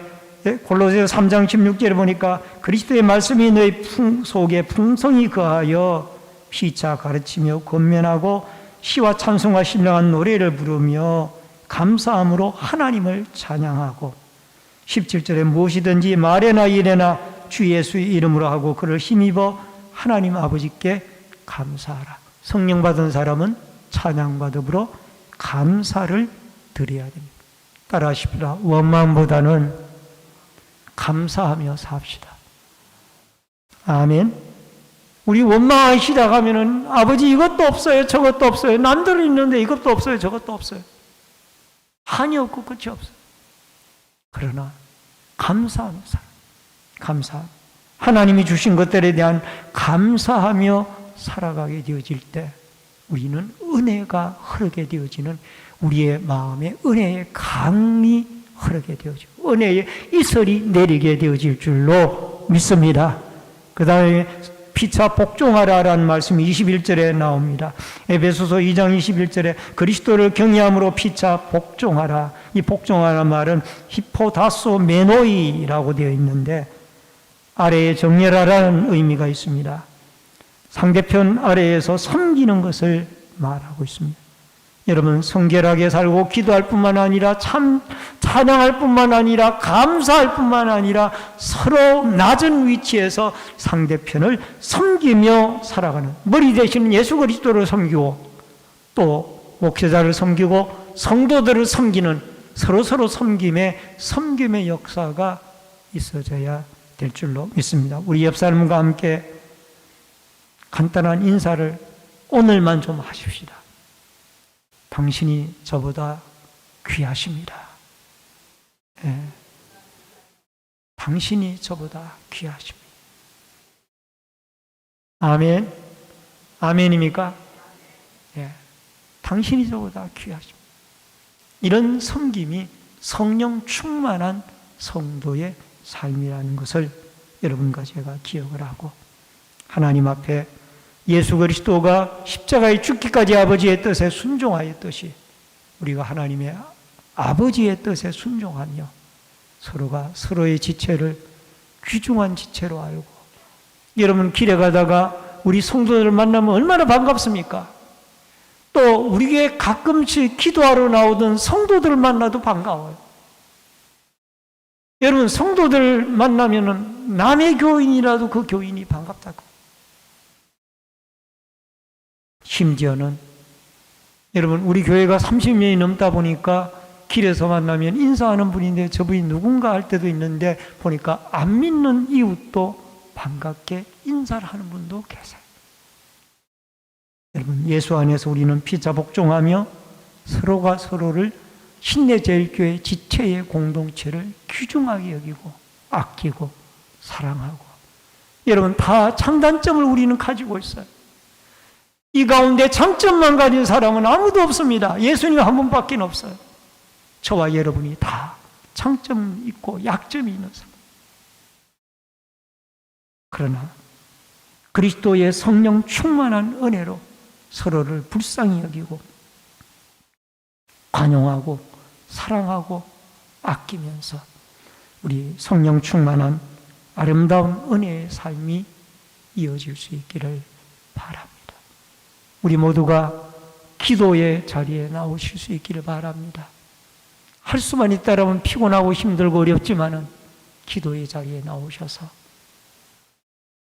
골로새서 3장 16절에 보니까 그리스도의 말씀이 너희 속에 풍성히 거하여 피차 가르치며 권면하고 시와 찬송과 신령한 노래를 부르며 감사함으로 하나님을 찬양하고 17절에 무엇이든지 말에나 일에나 주 예수의 이름으로 하고 그를 힘입어 하나님 아버지께 감사하라. 성령 받은 사람은 찬양과 더불어 감사를 드려야 됩니다. 따라하십시다. 원망보다는 감사하며 삽시다. 아멘. 우리 원망하기 시작하면은 아버지 이것도 없어요, 저것도 없어요. 남들은 있는데 이것도 없어요, 저것도 없어요. 한이 없고 끝이 없어요. 그러나 감사하며 살아. 감사. 하나님이 주신 것들에 대한 감사하며 살아가게 되어질 때 우리는 은혜가 흐르게 되어지는 우리의 마음에 은혜의 강이 흐르게 되어지고 은혜의 이슬이 내리게 되어질 줄로 믿습니다. 그 다음에 피차 복종하라라는 말씀이 21절에 나옵니다. 에베소서 2장 21절에 그리스도를 경외함으로 피차 복종하라. 이 복종하라는 말은 히포다소 메노이라고 되어 있는데 아래에 정렬하라는 의미가 있습니다. 상대편 아래에서 섬기는 것을 말하고 있습니다. 여러분 성결하게 살고 기도할 뿐만 아니라 찬양할 뿐만 아니라 감사할 뿐만 아니라 서로 낮은 위치에서 상대편을 섬기며 살아가는 머리 되시는 예수 그리스도를 섬기고 또 목회자를 섬기고 성도들을 섬기는 서로 섬김의 역사가 있어져야 될 줄로 믿습니다. 우리 옆 사람과 함께 간단한 인사를 오늘만 좀 하십시다. 당신이 저보다 귀하십니다. 예. 당신이 저보다 귀하십니다. 아멘. 아멘입니까? 예. 당신이 저보다 귀하십니다. 이런 섬김이 성령 충만한 성도의 삶이라는 것을 여러분과 제가 기억을 하고 하나님 앞에 예수 그리스도가 십자가에 죽기까지 아버지의 뜻에 순종하였듯이 우리가 하나님의 아버지의 뜻에 순종하며 서로가 서로의 지체를 귀중한 지체로 알고 여러분, 길에 가다가 우리 성도들을 만나면 얼마나 반갑습니까? 또 우리 교회 가끔씩 기도하러 나오던 성도들을 만나도 반가워요. 여러분, 성도들 만나면은 남의 교인이라도 그 교인이 반갑다고. 심지어는 여러분, 우리 교회가 30년이 넘다 보니까 길에서 만나면 인사하는 분인데 저분이 누군가 할 때도 있는데 보니까 안 믿는 이웃도 반갑게 인사를 하는 분도 계세요. 여러분, 예수 안에서 우리는 피자 복종하며 서로가 서로를 신내제일교회 지체의 공동체를 귀중하게 여기고 아끼고 사랑하고, 여러분, 다 장단점을 우리는 가지고 있어요. 이 가운데 장점만 가진 사람은 아무도 없습니다. 예수님 한 분밖에 없어요. 저와 여러분이 다 장점 있고 약점이 있는 사람. 그러나 그리스도의 성령 충만한 은혜로 서로를 불쌍히 여기고 관용하고 사랑하고 아끼면서 우리 성령 충만한 아름다운 은혜의 삶이 이어질 수 있기를 바랍니다. 우리 모두가 기도의 자리에 나오실 수 있기를 바랍니다. 할 수만 있다라면 피곤하고 힘들고 어렵지만은 기도의 자리에 나오셔서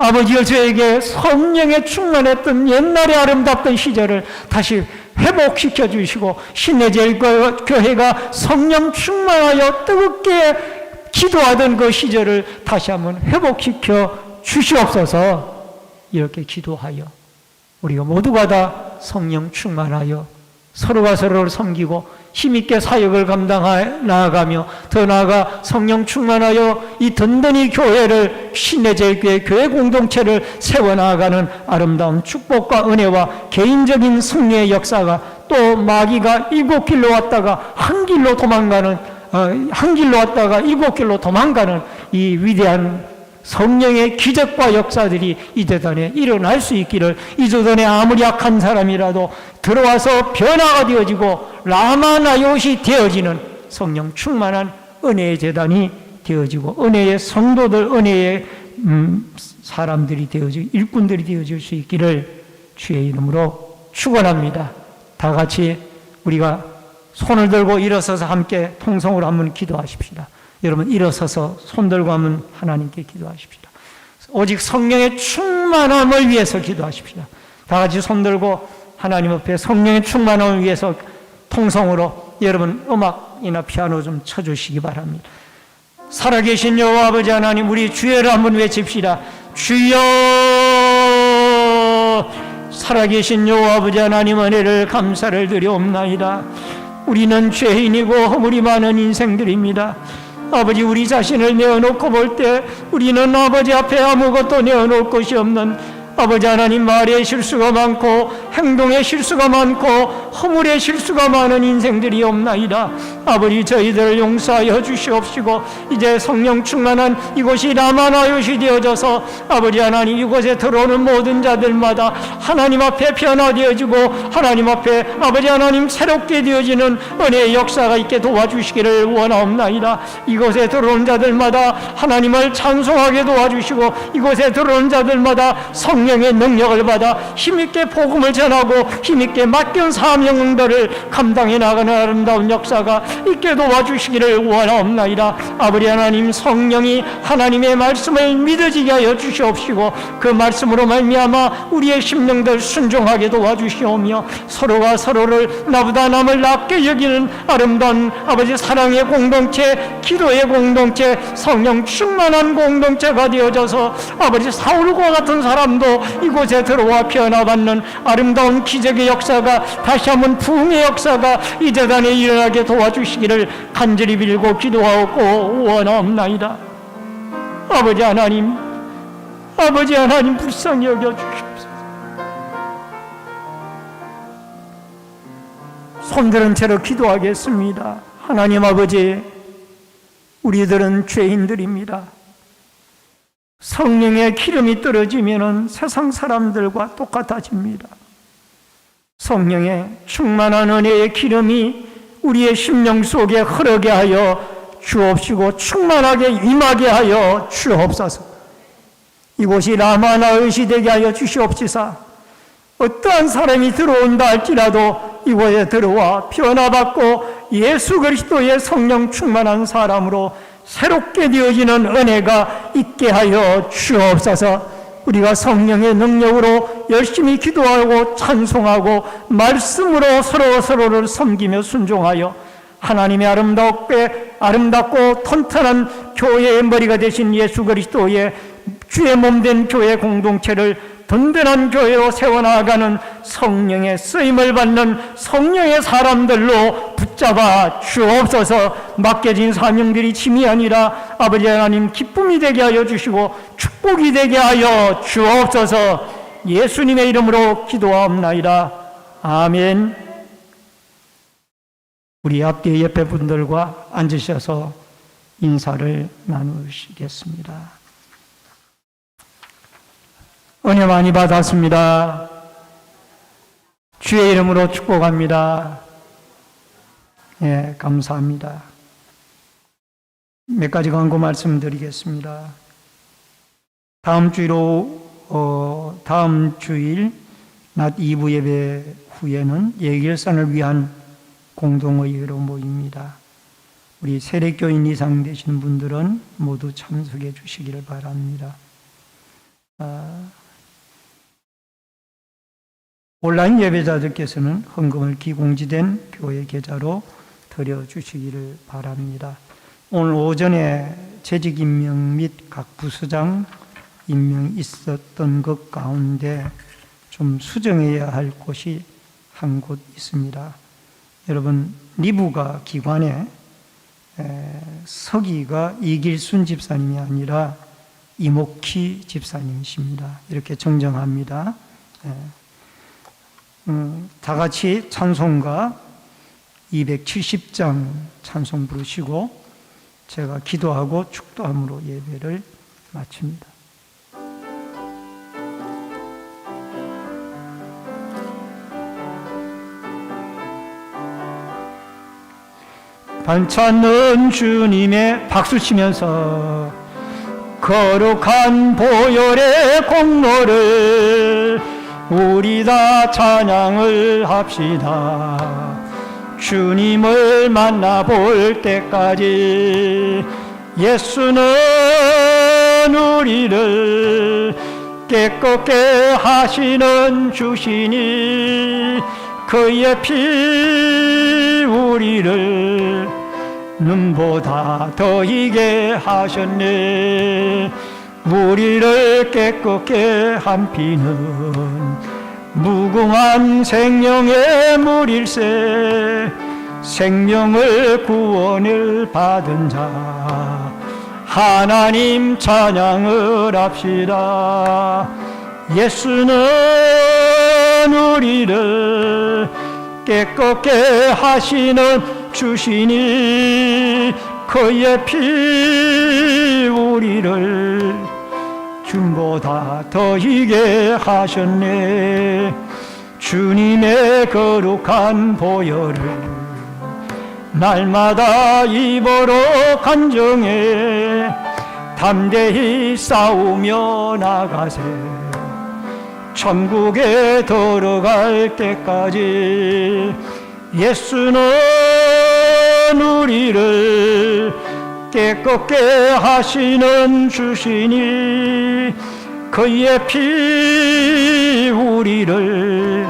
아버지여, 저에게 성령에 충만했던 옛날의 아름답던 시절을 다시 회복시켜 주시고 신내제일교회가 성령 충만하여 뜨겁게 기도하던 그 시절을 다시 한번 회복시켜 주시옵소서. 이렇게 기도하여 우리가 모두가 다 성령 충만하여 서로가 서로를 섬기고 힘있게 사역을 감당해 나아가며, 더 나아가 성령 충만하여 이 든든히 교회를, 신내제일교회 교회 공동체를 세워나가는 아름다운 축복과 은혜와 개인적인 승리의 역사가, 또 마귀가 7길로 왔다가 한 길로 도망가는, 한 길로 왔다가 7길로 도망가는 이 위대한 성령의 기적과 역사들이 이 재단에 일어날 수 있기를, 이 재단에 아무리 약한 사람이라도 들어와서 변화가 되어지고 라마나요시 되어지는 성령 충만한 은혜의 재단이 되어지고, 은혜의 성도들, 은혜의 사람들이 되어지고 일꾼들이 되어질 수 있기를 주의 이름으로 축원합니다. 다 같이 우리가 손을 들고 일어서서 함께 통성으로 한번 기도하십시다. 여러분, 일어서서 손 들고 한번 하나님께 기도하십시다. 오직 성령의 충만함을 위해서 기도하십시다. 다 같이 손 들고 하나님 앞에 성령의 충만함을 위해서 통성으로 여러분 음악이나 피아노 좀 쳐주시기 바랍니다. 살아계신 여호와 아버지 하나님, 우리 주여를 한번 외칩시다. 주여! 살아계신 여호와 아버지 하나님, 은혜를 감사를 드리옵나이다. 우리는 죄인이고 허물이 많은 인생들입니다. 아버지, 우리 자신을 내어놓고 볼 때 우리는 아버지 앞에 아무것도 내어놓을 것이 없는, 아버지 하나님, 말에 실수가 많고 행동에 실수가 많고 허물에 실수가 많은 인생들이 없나이다. 아버지, 저희들을 용서하여 주시옵시고 이제 성령 충만한 이곳이 라마나요시 되어져서 아버지 하나님, 이곳에 들어오는 모든 자들마다 하나님 앞에 변화되어지고 하나님 앞에 아버지 하나님 새롭게 되어지는 은혜의 역사가 있게 도와주시기를 원하옵나이다. 이곳에 들어온 자들마다 하나님을 찬송하게 도와주시고 이곳에 들어온 자들마다 성령의 능력을 받아 힘있게 복음을 전하고 힘있게 맡긴 사명들을 감당해 나가는 아름다운 역사가 있게 도와주시기를 원하옵나이다. 아버지 하나님, 성령이 하나님의 말씀을 믿어지게 하여 주시옵시고 그 말씀으로 말미암아 우리의 심령들 순종하게 도와주시오며 서로가 서로를 나보다 남을 낮게 여기는 아름다운 아버지 사랑의 공동체, 기도의 공동체, 성령 충만한 공동체가 되어져서 아버지 사울과 같은 사람도 이곳에 들어와 변화받는 아름다운 기적의 역사가, 다시 한번 부흥의 역사가 이 재단에 일어나게 도와주시기를 간절히 빌고 기도하고 원하옵나이다. 아버지 하나님, 아버지 하나님, 불쌍히 여겨 주시옵소서. 손들은 채로 기도하겠습니다. 하나님 아버지, 우리들은 죄인들입니다. 성령의 기름이 떨어지면 세상 사람들과 똑같아집니다. 성령의 충만한 은혜의 기름이 우리의 심령 속에 흐르게 하여 주옵시고 충만하게 임하게 하여 주옵소서. 이곳이 라마나의시 되게 하여 주시옵시사. 어떠한 사람이 들어온다 할지라도 이곳에 들어와 변화받고 예수 그리스도의 성령 충만한 사람으로 새롭게 되어지는 은혜가 있게 하여 주옵소서. 우리가 성령의 능력으로 열심히 기도하고 찬송하고 말씀으로 서로를 섬기며 순종하여 하나님의 아름답고 튼튼한 교회의 머리가 되신 예수 그리스도의 주의 몸된 교회 공동체를 든든한 교회로 세워나가는 성령의 쓰임을 받는 성령의 사람들로 붙잡아 주옵소서. 맡겨진 사명들이 짐이 아니라 아버지 하나님 기쁨이 되게 하여 주시고 축복이 되게 하여 주옵소서. 예수님의 이름으로 기도하옵나이다. 아멘. 우리 앞뒤 옆에 분들과 앉으셔서 인사를 나누시겠습니다. 은혜 많이 받았습니다. 주의 이름으로 축복합니다. 예, 감사합니다. 몇 가지 광고 말씀드리겠습니다. 다음 주일 낮 2부 예배 후에는 예결산을 위한 공동의회로 모입니다. 우리 세례교인 이상 되시는 분들은 모두 참석해 주시기를 바랍니다. 온라인 예배자들께서는 헌금을 기공지된 교회 계좌로 드려주시기를 바랍니다. 오늘 오전에 재직 임명 및 각 부서장 임명이 있었던 것 가운데 좀 수정해야 할 곳이 한 곳 있습니다. 여러분, 리브가 기관에 서기가 이길순 집사님이 아니라 이목희 집사님이십니다. 이렇게 정정합니다. 다 같이 찬송가 270장 찬송 부르시고 제가 기도하고 축도함으로 예배를 마칩니다. 반찬은 주님의 박수 치면서 거룩한 보혈의 공로를 우리 다 찬양을 합시다. 주님을 만나볼 때까지 예수는 우리를 깨끗게 하시는 주시니 그의 피 우리를 눈보다 더 희게 하셨네. 우리를 깨끗게 한 피는 무궁한 생명의 물일세. 생명을 구원을 받은 자 하나님 찬양을 합시다. 예수는 우리를 깨끗게 하시는 주시니 그의 피 우리를 주보다 더 희게 하셨네. 주님의 거룩한 보혈을 날마다 입으로 간증해 담대히 싸우며 나가세. 천국에 들어갈 때까지 예수는 우리를 깨끗게 하시는 주시니 그의 피 우리를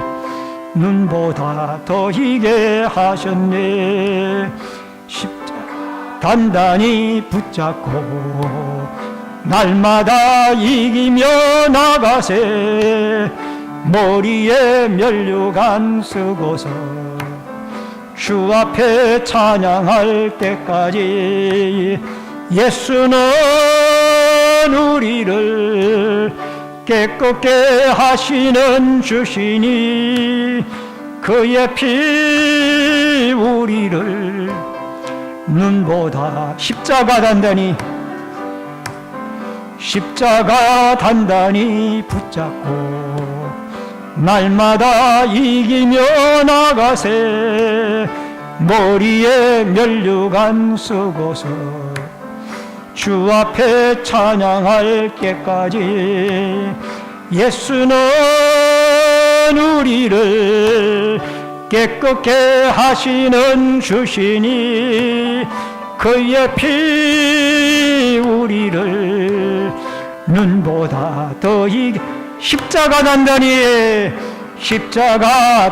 눈보다 더 희게 하셨네. 십자가 단단히 붙잡고 날마다 이기며 나가세. 머리에 면류관 쓰고서 주 앞에 찬양할 때까지 예수는 우리를 깨끗게 하시는 주시니 그의 피 우리를 눈보다 십자가 단단히 붙잡고 날마다 이기며 나가세. 머리에 면류관 쓰고서 주 앞에 찬양할 때까지 예수는 우리를 깨끗게 하시는 주시니 그의 피 우리를 눈보다 더이 십자가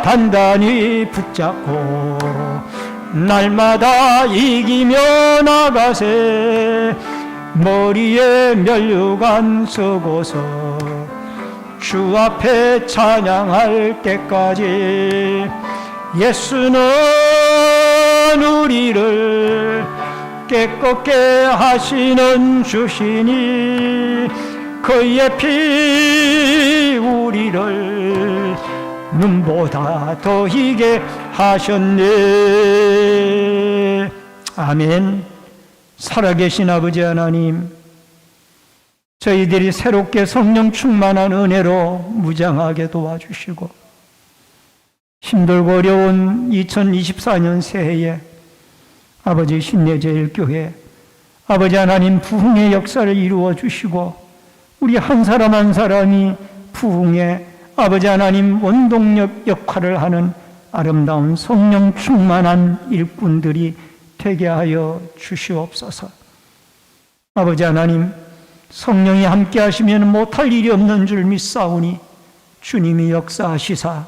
단단히 붙잡고 날마다 이기며 나가세. 머리에 면류관 쓰고서 주 앞에 찬양할 때까지 예수는 우리를 깨끗게 하시는 주시니 그의 피 우리를 눈보다 더 희게 하셨네. 아멘. 살아계신 아버지 하나님, 저희들이 새롭게 성령 충만한 은혜로 무장하게 도와주시고 힘들고 어려운 2024년 새해에 아버지 신내제일교회 아버지 하나님 부흥의 역사를 이루어 주시고 우리 한 사람 한 사람이 부흥의 아버지 하나님 원동력 역할을 하는 아름다운 성령 충만한 일꾼들이 되게 하여 주시옵소서. 아버지 하나님, 성령이 함께 하시면 못할 일이 없는 줄 믿사오니 주님이 역사하시사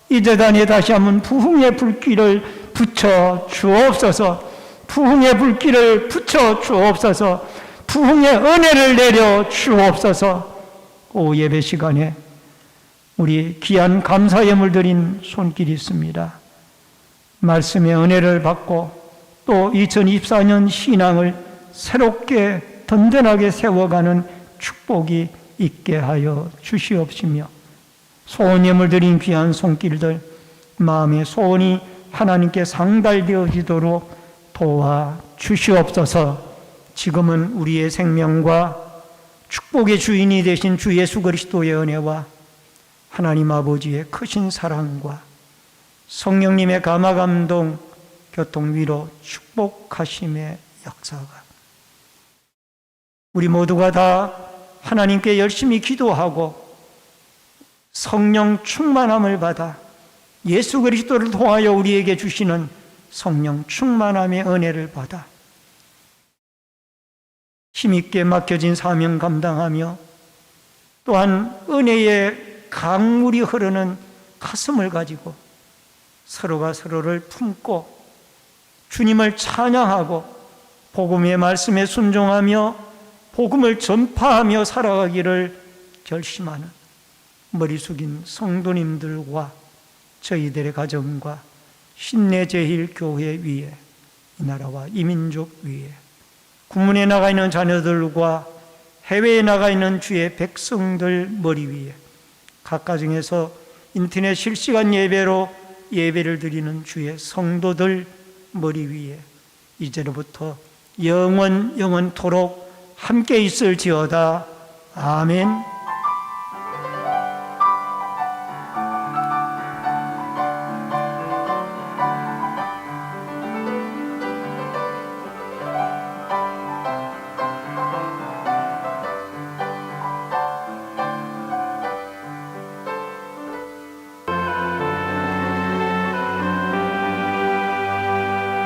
이 재단에 다시 한번 부흥의 불길을 붙여 주옵소서. 부흥의 불길을 붙여 주옵소서. 부흥의 은혜를 내려 주옵소서. 오 예배 시간에 우리 귀한 감사 예물 드린 손길이 있습니다. 말씀의 은혜를 받고 또 2024년 신앙을 새롭게 든든하게 세워가는 축복이 있게 하여 주시옵시며 소원 예물 드린 귀한 손길들 마음의 소원이 하나님께 상달되어지도록 도와 주시옵소서. 지금은 우리의 생명과 축복의 주인이 되신 주 예수 그리스도의 은혜와 하나님 아버지의 크신 사랑과 성령님의 감화감동 교통위로 축복하심의 역사가 우리 모두가 다 하나님께 열심히 기도하고 성령 충만함을 받아 예수 그리스도를 통하여 우리에게 주시는 성령 충만함의 은혜를 받아 힘있게 맡겨진 사명 감당하며 또한 은혜의 강물이 흐르는 가슴을 가지고 서로가 서로를 품고 주님을 찬양하고 복음의 말씀에 순종하며 복음을 전파하며 살아가기를 결심하는 머리 숙인 성도님들과 저희들의 가정과 신내제일교회 위에 이 나라와 이 민족 위에 국문에 나가 있는 자녀들과 해외에 나가 있는 주의 백성들 머리 위에 각 가정에서 인터넷 실시간 예배로 예배를 드리는 주의 성도들 머리 위에 이제로부터 영원토록 함께 있을지어다. 아멘.